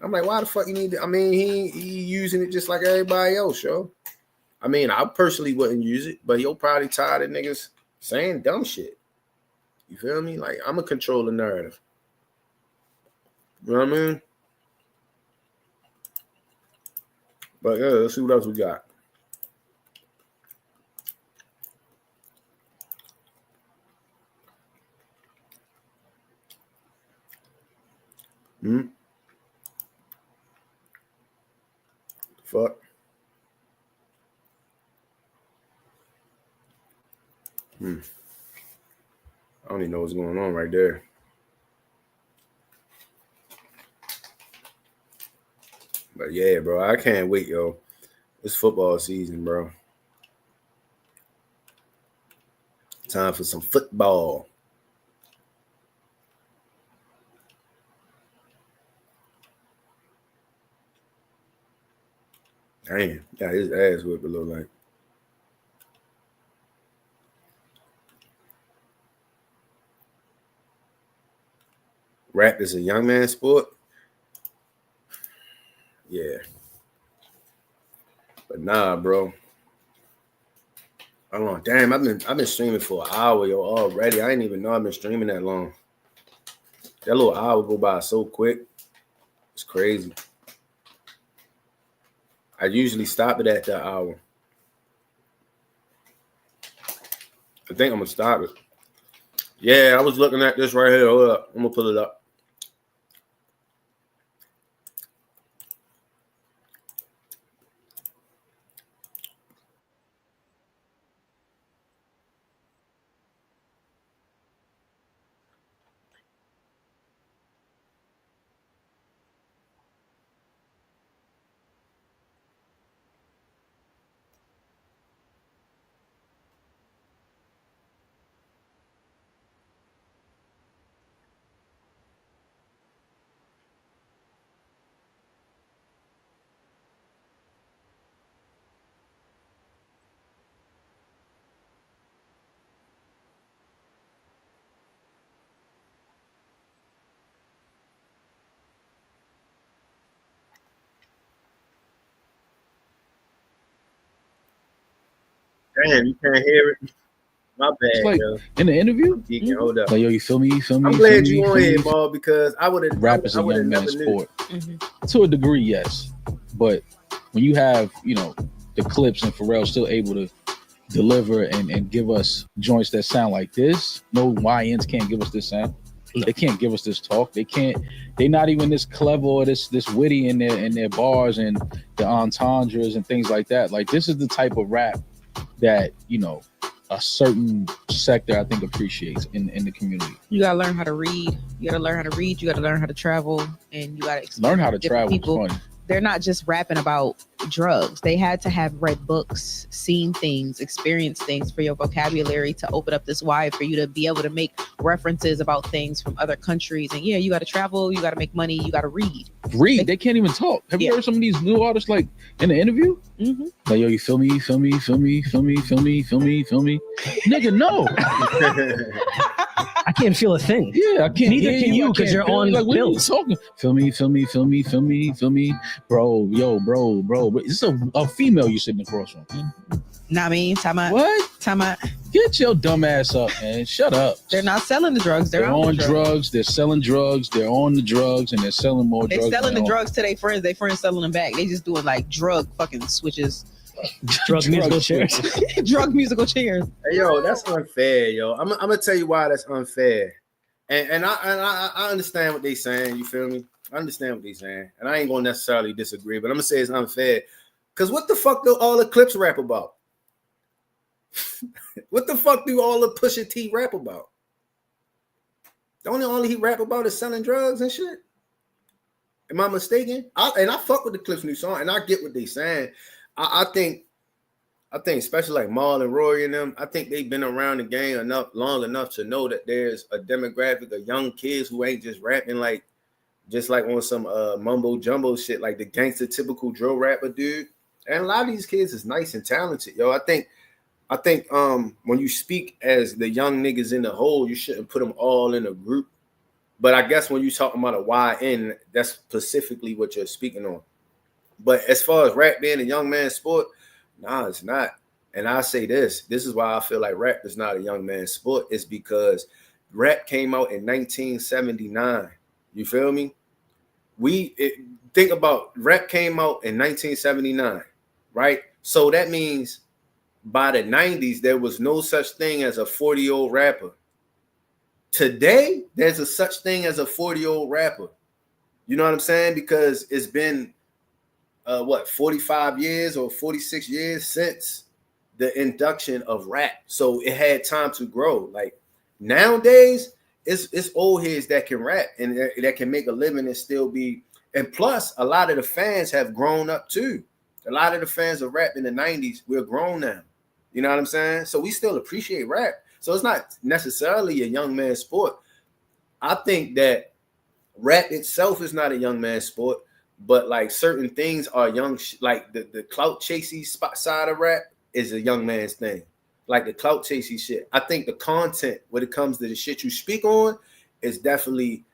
I'm like, why the fuck you need to? I mean, he using it just like everybody else, yo. I mean, I personally wouldn't use it, but he'll probably tired of niggas saying dumb shit. You feel me? Like, I'm a control the narrative. You know what I mean? But yeah, let's see what else we got. Fuck. I don't even know what's going on right there. But yeah, bro, I can't wait, yo. It's football season, bro. Time for some football. Damn, got his ass whipped a little like. Rap is a young man's sport. Yeah. But nah, bro. I don't know. Damn, I've been streaming for an hour, yo, already. I didn't even know I've been streaming that long. That little hour go by so quick. It's crazy. I usually stop it at that hour. I think I'm gonna stop it. Yeah, I was looking at this right here. Hold up. I'm gonna pull it up. Damn, you can't hear it. My It's bad, like yo. in the interview. I'm geeking. Hold up. Like, yo, you feel me? You feel me? I'm You feel glad me? you You on feel here, me? ball, because I would have. Rap is a young man's sport. To a degree, yes. But when you have, the Clips and Pharrell still able to deliver and give us joints that sound like this, no YNs can't give us this sound. They can't give us this talk. They're not even this clever or this witty in their bars and the entendres and things like that. Like, this is the type of rap that, a certain sector I think appreciates in the community. You gotta learn how to read. You gotta learn how to read. You gotta learn how to travel, and you gotta learn how to travel. People. Is funny. They're not just rapping about drugs. They had to have read books, seen things, experienced things for your vocabulary to open up this wide for you to be able to make references about things from other countries. And yeah, you got to travel, you got to make money, you got to read. They can't even talk. Have you heard some of these new artists like in the interview? Mm-hmm. Like, yo, you feel me? You feel me? You feel me? You feel me? You feel me? You feel me? You feel me? Nigga, no. I can't feel a thing. Yeah, I can't. Neither can you because you're on like, what are you pills. talking? Feel me? Feel me? Feel me? Feel me? Feel me? Bro, yo, bro. This is a female you sitting across from. Nah, me, time out. What? Time out. Get your dumb ass up, man. Shut up. They're not selling the drugs. They're on drugs. They're selling drugs. They're on the drugs, and they're selling more drugs. They're selling the drugs to their friends. Their friends selling them back. They just doing like drug fucking switches. Drug musical chairs. Drug musical chairs. Hey, yo, that's unfair, yo. I'm gonna tell you why that's unfair. And I understand what they saying. You feel me? I understand what they saying, and I ain't gonna necessarily disagree. But I'm gonna say it's unfair because what the fuck do all the Clips rap about? What the fuck do all the Pusha T rap about? The only he rap about is selling drugs and shit. Am I mistaken? I fuck with the Clips new song, and I get what they saying. I think especially like Marl and Rory and them, I think they've been around the game long enough to know that there's a demographic of young kids who ain't just rapping just like on some mumbo jumbo shit, like the gangster typical drill rapper dude. And a lot of these kids is nice and talented, yo. I think when you speak as the young niggas in the whole, you shouldn't put them all in a group. But I guess when you're talking about a YN, that's specifically what you're speaking on. But as far as rap being a young man's sport, nah, it's not. And I say this is why I feel like rap is not a young man's sport. It's because rap came out in 1979. You feel me? Think about rap came out in 1979, right? So that means by the 90s, there was no such thing as a 40-year-old rapper. Today, there's a such thing as a 40-year-old rapper. You know what I'm saying? Because it's been 45 years or 46 years since the induction of rap. So it had time to grow. Like nowadays, it's old heads that can rap and that can make a living and still be. And plus, a lot of the fans have grown up too. A lot of the fans of rap in the 90s, we're grown now. You know what I'm saying? So we still appreciate rap. So it's not necessarily a young man's sport. I think that rap itself is not a young man's sport, but like certain things are young, like the clout chasey side of rap is a young man's thing. Like the clout chasey shit. I think the content when it comes to the shit you speak on is definitely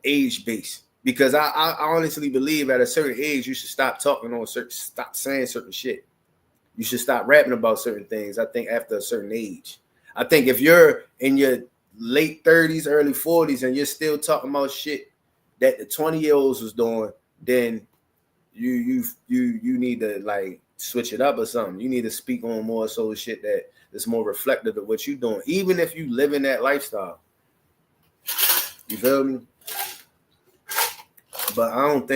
age based. Because I honestly believe at a certain age you should stop stop saying certain shit. You should stop rapping about certain things. I think after a certain age. I think if you're in your late 30s, early 40s, and you're still talking about shit that the 20-year-olds was doing, then you need to like switch it up or something. You need to speak on more so shit that is more reflective of what you're doing, even if you live in that lifestyle. You feel me? But I don't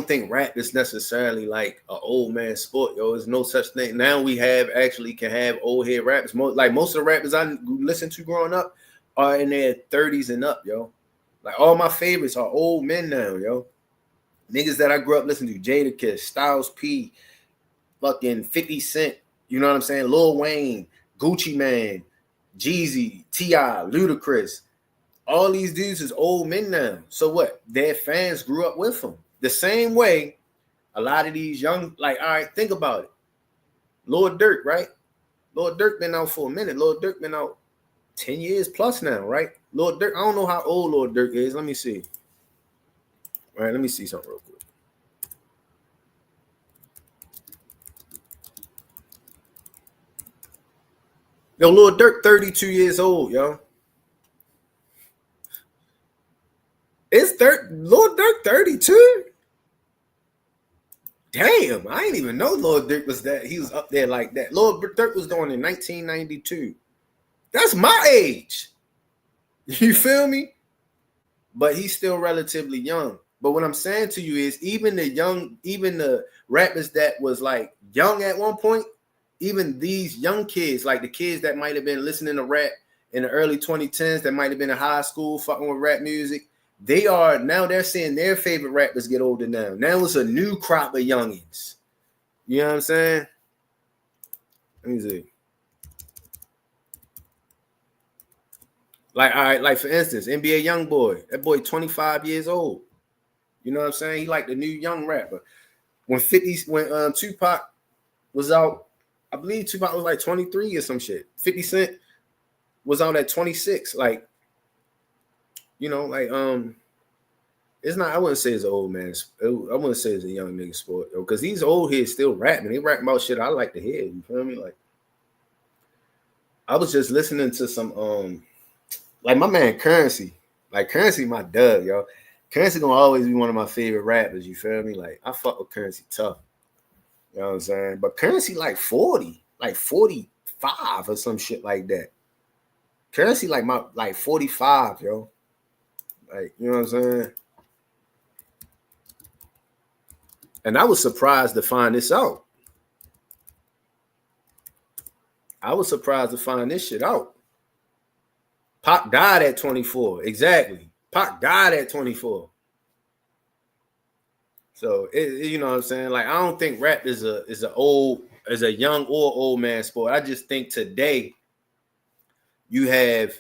think rap is necessarily like an old man sport, yo. There's no such thing. Now we can have old head rappers. Most of the rappers I listened to growing up are in their 30s and up, yo. Like all my favorites are old men now, yo. Niggas that I grew up listening to, Jadakiss, Styles P, fucking 50 Cent, you know what I'm saying? Lil Wayne, Gucci Mane, Jeezy, T.I., Ludacris. All these dudes is old men now. So what? Their fans grew up with them. The same way a lot of these young, like, all right, think about it. Lord Durk, right? Lord Durk been out for a minute. Lord Durk been out 10 years plus now, right? Lord Durk, I don't know how old Lord Durk is. Let me see. All right, let me see something real quick. Yo, Lil Durk 32 years old, yo. Lil Durk 32? Damn, I didn't even know Lil Durk was that. He was up there like that. Lil Durk was born in 1992. That's my age. You feel me? But he's still relatively young. But what I'm saying to you is even the rappers that was like young at one point, even these young kids, like the kids that might have been listening to rap in the early 2010s, that might have been in high school fucking with rap music, they're seeing their favorite rappers get older now. Now it's a new crop of youngins. You know what I'm saying? Let me see. Like, all right, like for instance, NBA YoungBoy. That boy 25 years old. You know what I'm saying? He like the new young rapper. When Tupac was out, I believe Tupac was like 23 or some shit. 50 Cent was out at 26. Like, you know, like it's not. I wouldn't say it's an old man. I wouldn't say it's a young nigga sport, though, because these old heads still rapping. They rapping about shit I like to hear. You feel me? Like, I was just listening to some like my man Currency. Like Currency, my dub, yo. Currency gonna always be one of my favorite rappers. You feel me? Like I fuck with Currency tough. You know what I'm saying? But Currency like 40, like 45 or some shit like that. Currency like 45, yo. Like, you know what I'm saying? And I was surprised to find this out. I was surprised to find this shit out. Pac died at 24. Exactly. Pac died at 24. So you know what I'm saying? Like, I don't think rap is a young or old man sport. I just think today you can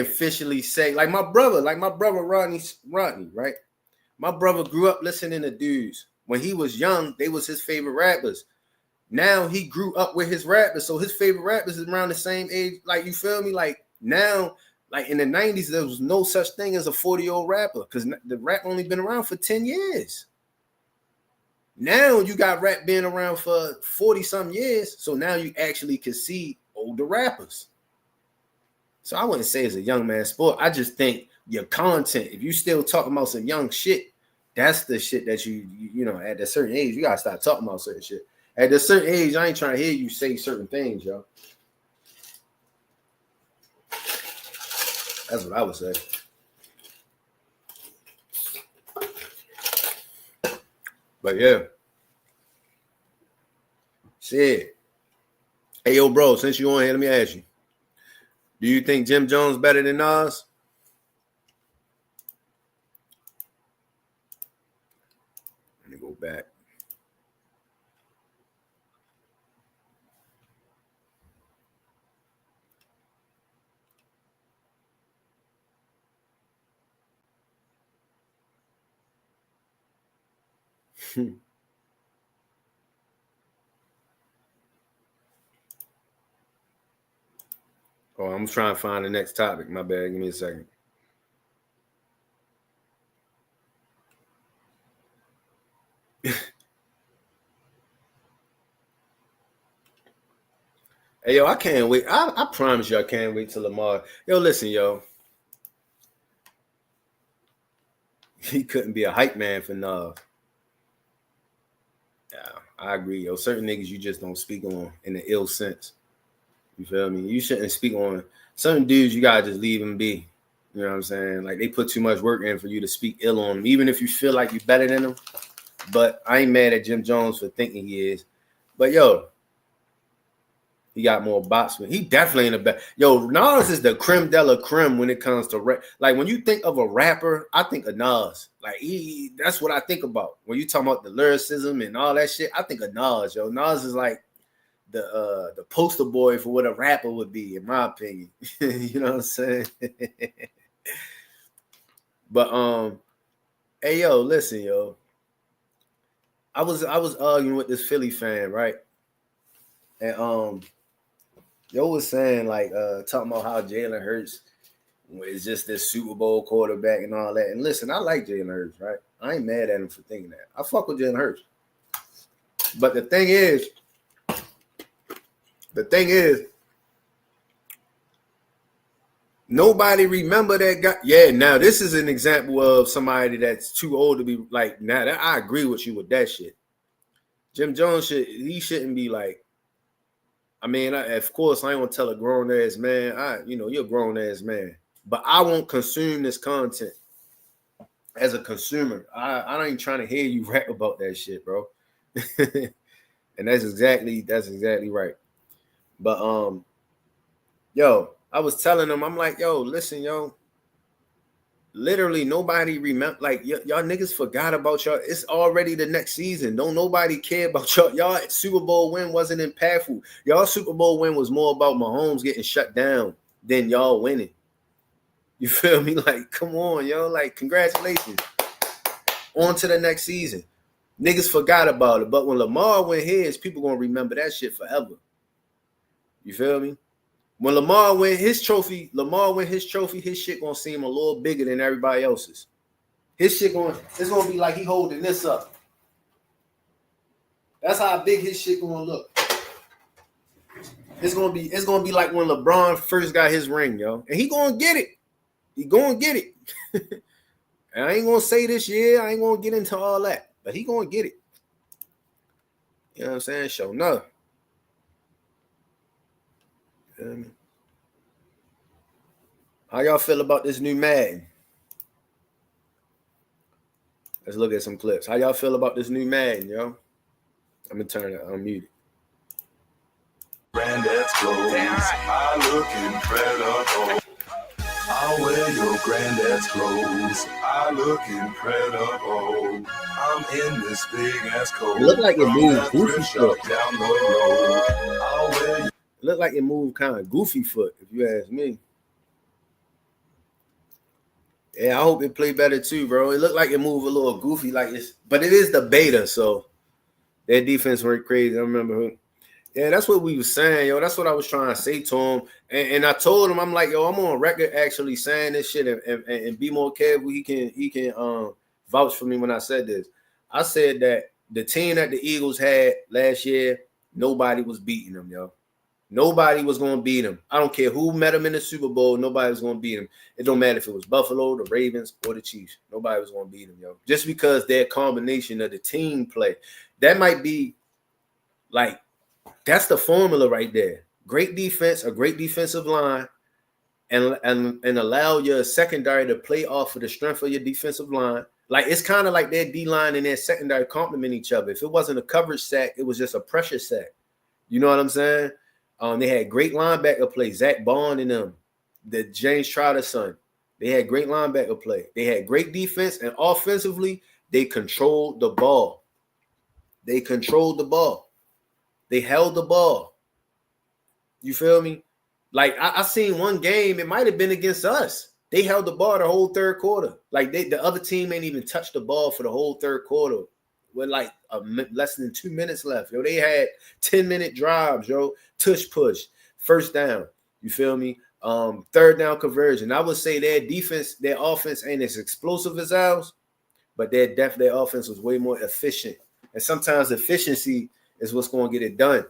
officially say, like my brother Rodney, right? My brother grew up listening to dudes. When he was young, they was his favorite rappers. Now he grew up with his rappers, so his favorite rappers is around the same age. Like, you feel me? Like now, like in the 90s, there was no such thing as a 40-year-old rapper because the rap only been around for 10 years. Now you got rap being around for 40-some years, so now you actually can see older rappers. So I wouldn't say it's a young man sport. I just think your content, if you still talking about some young shit, that's the shit that you know, at a certain age, you gotta start talking about certain shit. At a certain age, I ain't trying to hear you say certain things, yo. That's what I would say. But yeah. Shit. Hey, yo, bro, since you on here, let me ask you. Do you think Jim Jones better than Nas? Let me go back. Oh, I'm trying to find the next topic. My bad. Give me a second. Hey, yo, I can't wait. I promise you I can't wait till Lamar. Yo, listen, yo. He couldn't be a hype man for Nas. Yeah, I agree, yo. Certain niggas you just don't speak on in the ill sense. You feel me? You shouldn't speak on certain dudes. You gotta just leave them be. You know what I'm saying? Like, they put too much work in for you to speak ill on them, even if you feel like you're better than them. But I ain't mad at Jim Jones for thinking he is. But yo, he got more bops. He definitely ain't a bad. Yo, Nas is the creme de la creme when it comes to rap. Like, when you think of a rapper, I think of Nas. Like, that's what I think about. When you talk about the lyricism and all that shit, I think of Nas, yo. Nas is like the poster boy for what a rapper would be, in my opinion. You know what I'm saying? But hey, yo, listen, yo. I was arguing with this Philly fan, right? And yo was saying, like, talking about how Jalen Hurts is just this Super Bowl quarterback and all that. And listen, I like Jalen Hurts, right? I ain't mad at him for thinking that. I fuck with Jalen Hurts. But the thing is, Nobody remember that guy. Yeah, now this is an example of somebody that's too old to be like. Now that I agree with you with that shit. Jim Jones he shouldn't be like. I mean, of course, I ain't gonna tell a grown ass man. You're a grown ass man, but I won't consume this content as a consumer. I ain't trying to hear you rap about that shit, bro. And that's exactly right. But yo, I was telling them, I'm like, yo, listen, yo. Literally nobody remember, like y'all niggas forgot about y'all. It's already the next season. Don't nobody care about y'all. Y'all Super Bowl win wasn't impactful. Y'all Super Bowl win was more about Mahomes getting shut down than y'all winning. You feel me? Like, come on, yo. Like, congratulations. On to the next season. Niggas forgot about it. But when Lamar win his, people gonna remember that shit forever. You feel me? When Lamar win his trophy, his shit gonna seem a little bigger than everybody else's. It's gonna be like he holding this up. That's how big his shit gonna look. It's gonna be like when LeBron first got his ring, yo. And he gonna get it. He gonna get it. And I ain't gonna say this year, I ain't gonna get into all that, but he gonna get it. You know what I'm saying? Show enough. How y'all feel about this new Madden? Let's look at some clips. How y'all feel about this new Madden, yo? I'm gonna turn it on mute. Granddad's clothes. I look incredible. I'll wear your granddad's clothes. I look incredible. I'm in this big ass coat. It look like it moved goofy foot. Down the road. I'll wear. It look like it moved kind of goofy foot, if you ask me. Yeah, I hope it play better too, bro. It looked like it moved a little goofy, but it is the beta, so their defense went crazy. I remember. Yeah, that's what we was saying, yo. That's what I was trying to say to him, and I told him, I'm like, yo, I'm on record actually saying this shit, and be more careful. He can vouch for me when I said this. I said that the team that the Eagles had last year, nobody was beating them, yo. Nobody was going to beat him. I don't care who met him in the Super Bowl. Nobody was going to beat him. It don't matter if it was Buffalo, the Ravens, or the Chiefs. Nobody was going to beat him, yo. Just because their combination of the team play. That might be like, that's the formula right there. Great defense, a great defensive line, and allow your secondary to play off of the strength of your defensive line. Like, it's kind of like their D-line and their secondary complement each other. If it wasn't a coverage sack, it was just a pressure sack. You know what I'm saying? They had great linebacker play. Zach Bond and them, the James Trotter son. They had great linebacker play. They had great defense, and offensively, they controlled the ball. They controlled the ball. They held the ball. You feel me? Like, I seen one game, it might have been against us. They held the ball the whole third quarter. Like, the other team ain't even touched the ball for the whole third quarter. With like less than 2 minutes left, yo. They had 10-minute drives, yo. Tush push, first down. You feel me? Third down conversion. I would say their defense, their offense ain't as explosive as ours, but their offense was way more efficient. And sometimes efficiency is what's going to get it done.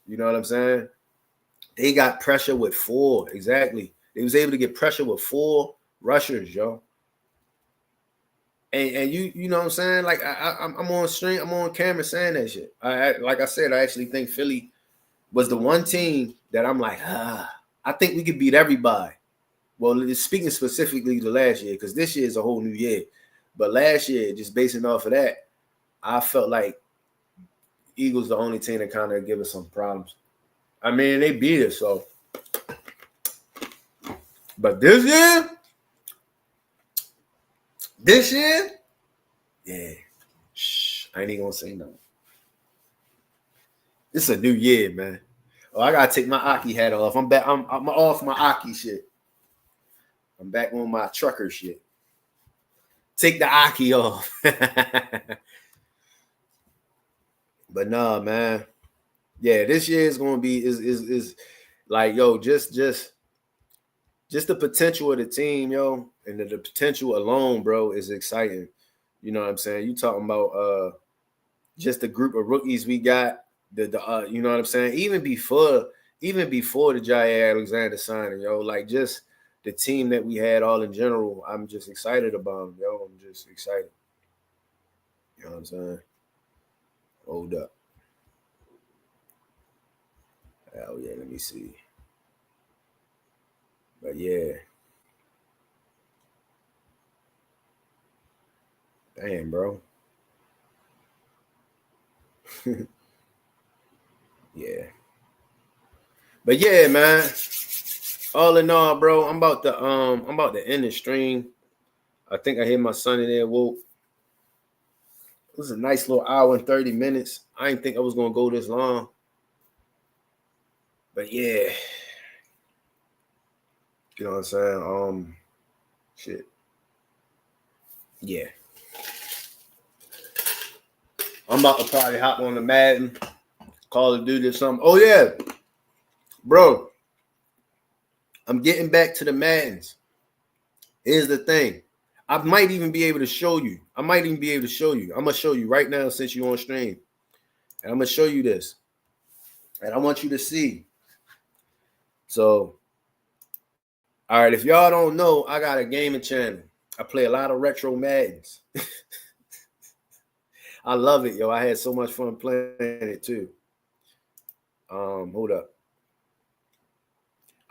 You know what I'm saying? They got pressure with 4. Exactly. They was able to get pressure with 4 rushers, yo. And you know what I'm saying? Like, I'm on stream, I'm on camera saying that shit. Like I said, I actually think Philly was the one team that I'm like, I think we could beat everybody. Well, speaking specifically to last year, because this year is a whole new year. But last year, just basing off of that, I felt like Eagles the only team that kind of give us some problems. I mean, they beat us, so. But this year, yeah. Shh, I ain't even gonna say nothing. It's a new year, man. Oh, I gotta take my Aki hat off. I'm back. I'm off my Aki shit. I'm back on my trucker shit. Take the Aki off. But nah, man. Yeah, this year is gonna be is like, yo, just the potential of the team, yo, and the potential alone, bro, is exciting. You know what I'm saying? You talking about just the group of rookies we got, you know what I'm saying? Even before the Jair Alexander signing, yo, like just the team that we had all in general, I'm just excited about them, yo. I'm just excited. You know what I'm saying? Hold up. Oh yeah, let me see. But yeah. Damn, bro. Yeah. But yeah, man. All in all, bro, I'm about to end the stream. I think I hit my son in there. Woke. It was a nice little hour and 30 minutes. I didn't think I was gonna go this long. But yeah. You know what I'm saying? Shit. Yeah. I'm about to probably hop on the Madden, Call of Duty or something. Oh yeah, bro. I'm getting back to the Maddens. Here's the thing. I might even be able to show you. I'm gonna show you right now since you're on stream. And I'm gonna show you this. And I want you to see. So, all right, if y'all don't know, I got a gaming channel. I play a lot of retro Maddens. I love it, yo. I had so much fun playing it too. Hold up.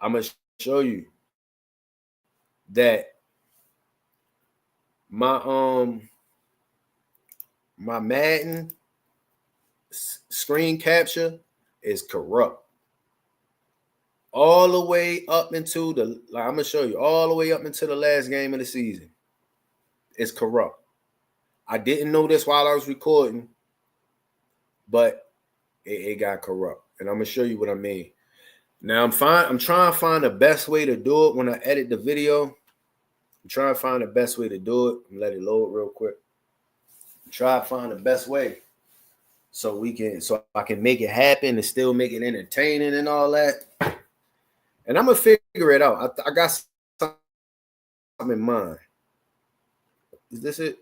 I'm gonna show you that my Madden screen capture is corrupt. All the way up into I'm gonna show you all the way up into the last game of the season. It's corrupt. I didn't know this while I was recording, but it got corrupt. And I'm gonna show you what I mean. Now I'm trying to find the best way to do it when I edit the video. I'm trying to find the best way to do it. Let it load real quick. Try to find the best way so I can make it happen and still make it entertaining and all that. And I'm gonna figure it out. I got something in mind. Is this it?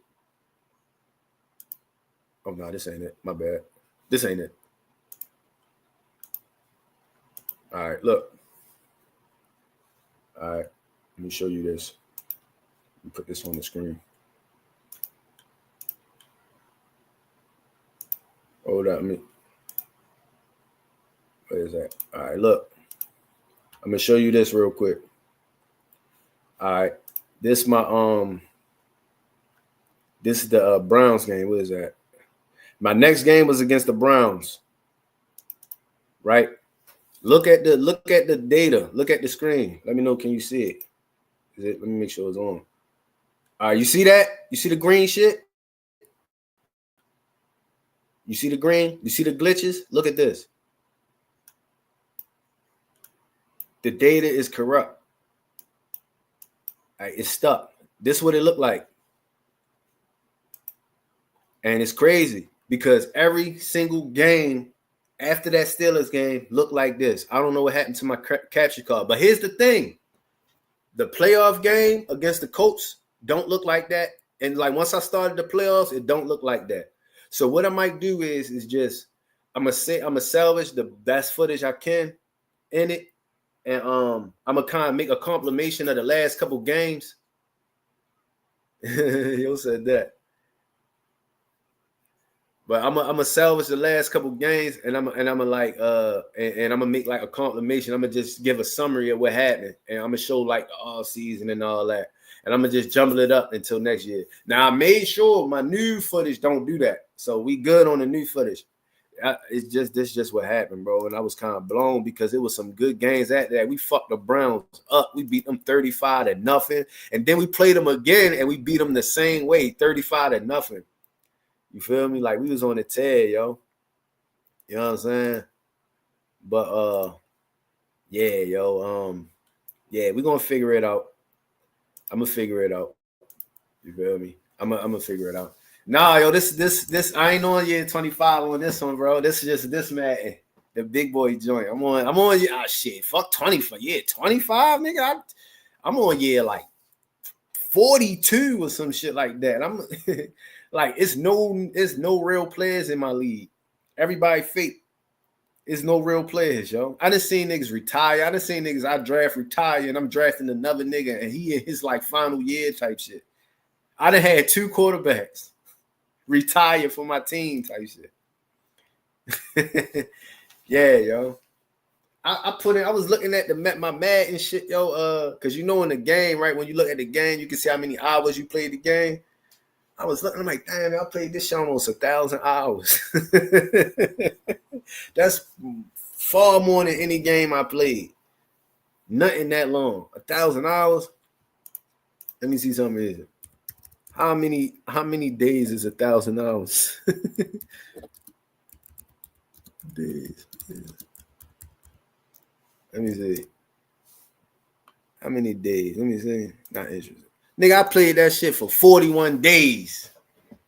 Oh no, this ain't it. My bad. This ain't it. All right, look. All right, let me show you this. Let me put this on the screen. Hold up, what is that? All right, look. I'm gonna show you this real quick. All right, this is the Browns game. What is that? My next game was against the Browns. Right? Look at the data. Look at the screen. Let me know. Can you see it? Let me make sure it's on. All right, you see that? You see the green shit? You see the green? You see the glitches? Look at this. The data is corrupt. All right, it's stuck. This is what it looked like. And it's crazy because every single game after that Steelers game looked like this. I don't know what happened to my capture card. But here's the thing. The playoff game against the Colts don't look like that. And like once I started the playoffs, it don't look like that. So what I might do is just I'm gonna salvage the best footage I can in it. And I'm gonna kind of make a compilation of the last couple games. You said that. But I'm gonna salvage the last couple games, and I'm gonna like and I'm gonna make like a compilation. I'm gonna just give a summary of what happened, and I'm gonna show like the all season and all that, and I'm gonna just jumble it up until next year. Now I made sure my new footage don't do that, so we good on the new footage. This just what happened, bro, and I was kind of blown because it was some good games at that. We fucked the Browns up. We beat them 35-0, and then we played them again, and we beat them the same way, 35-0. You feel me? Like we was on the tear, yo. You know what I'm saying? But yeah, yo, yeah, we're gonna figure it out. I'm gonna figure it out. You feel me? I'm gonna figure it out. Nah, yo, this I ain't on year 25 on this one, bro. This is just this man, the big boy joint. I'm on shit. Fuck 25. Yeah, 25, nigga. I'm on year like 42 or some shit like that. I'm like, it's no real players in my league. Everybody fake. It's no real players, yo. I done seen niggas retire. I done seen niggas I draft retire, and I'm drafting another nigga, and he in his like final year type shit. I done had 2 quarterbacks retire for my team type shit. Yeah, yo. I was looking at my Madden shit, yo, cause you know in the game, right? When you look at the game, you can see how many hours you played the game. I was looking, I'm like, damn, I played this shit almost 1,000 hours. That's far more than any game I played. Nothing that long. 1,000 hours. Let me see something here. How many days is 1,000 hours? Days. Let me see. How many days? Let me see. Not interested. Nigga, I played that shit for 41 days.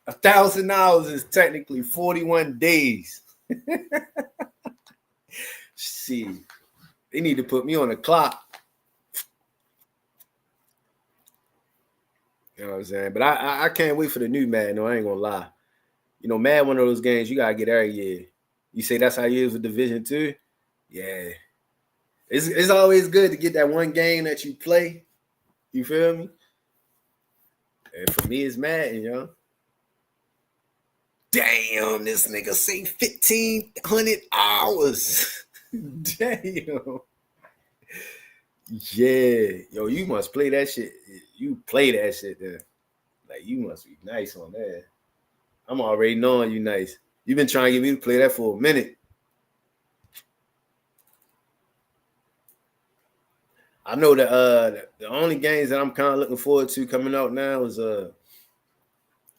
1,000 hours is technically 41 days. See, they need to put me on the clock. You know what I'm saying? But I can't wait for the new Madden. No, I ain't gonna lie. You know, Madden, one of those games you gotta get every year. You say that's how you is with Division 2? Yeah. It's always good to get that one game that you play. You feel me? And for me, it's Madden, yo. Damn, this nigga say 1,500 hours. Damn. Yeah. Yo, you must play that shit. You play that shit then. Like, you must be nice on that. I'm already knowing you nice. You've been trying to get me to play that for a minute. I know that the only games that I'm kind of looking forward to coming out now is what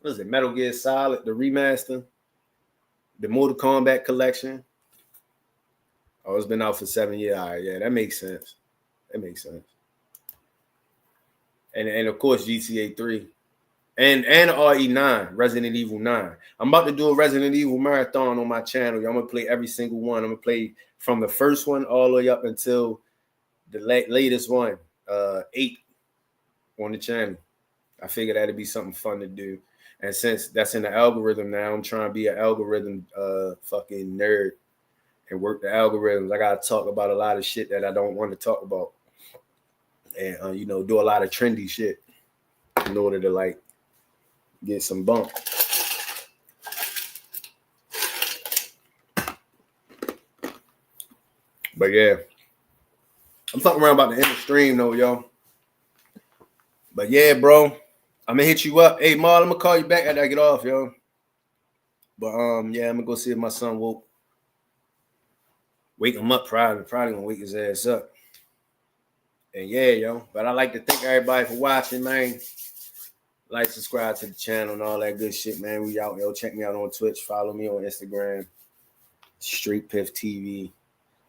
is it? Metal Gear Solid, the remaster, the Mortal Kombat collection. Oh, it's been out for 7 years. All right, yeah, that makes sense. That makes sense. And of course GTA 3 and RE9, Resident Evil 9. I'm about to do a Resident Evil marathon on my channel. I'm gonna play every single one. I'm gonna play from the first one all the way up until the latest one, 8 on the channel. I figured that'd be something fun to do. And since that's in the algorithm now, I'm trying to be an algorithm fucking nerd and work the algorithms. I gotta talk about a lot of shit that I don't want to talk about. And you know, do a lot of trendy shit in order to like get some bump. But yeah. I'm talking around about the end of the stream though, yo. But yeah, bro, I'm gonna hit you up. Hey, Marl, I'm gonna call you back after I get off, yo. But yeah, I'm gonna go see if my son woke. Wake him up, probably gonna wake his ass up. And yeah, yo. But I like to thank everybody for watching, man. Like, subscribe to the channel and all that good shit, man. We out, yo. Check me out on Twitch. Follow me on Instagram. Street Piff TV.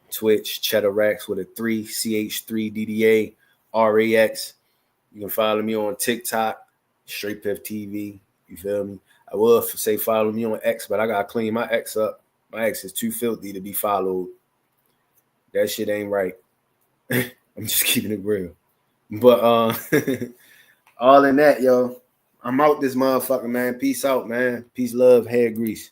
Twitch, Cheddar Rax with a 3, CH3DDA, RAX. You can follow me on TikTok, Straight Piff TV. You feel me? I will say follow me on X, but I gotta clean my X up. My X is too filthy to be followed. That shit ain't right. I'm just keeping it real. But all in that, yo. I'm out this motherfucker, man. Peace out, man. Peace, love, hair grease.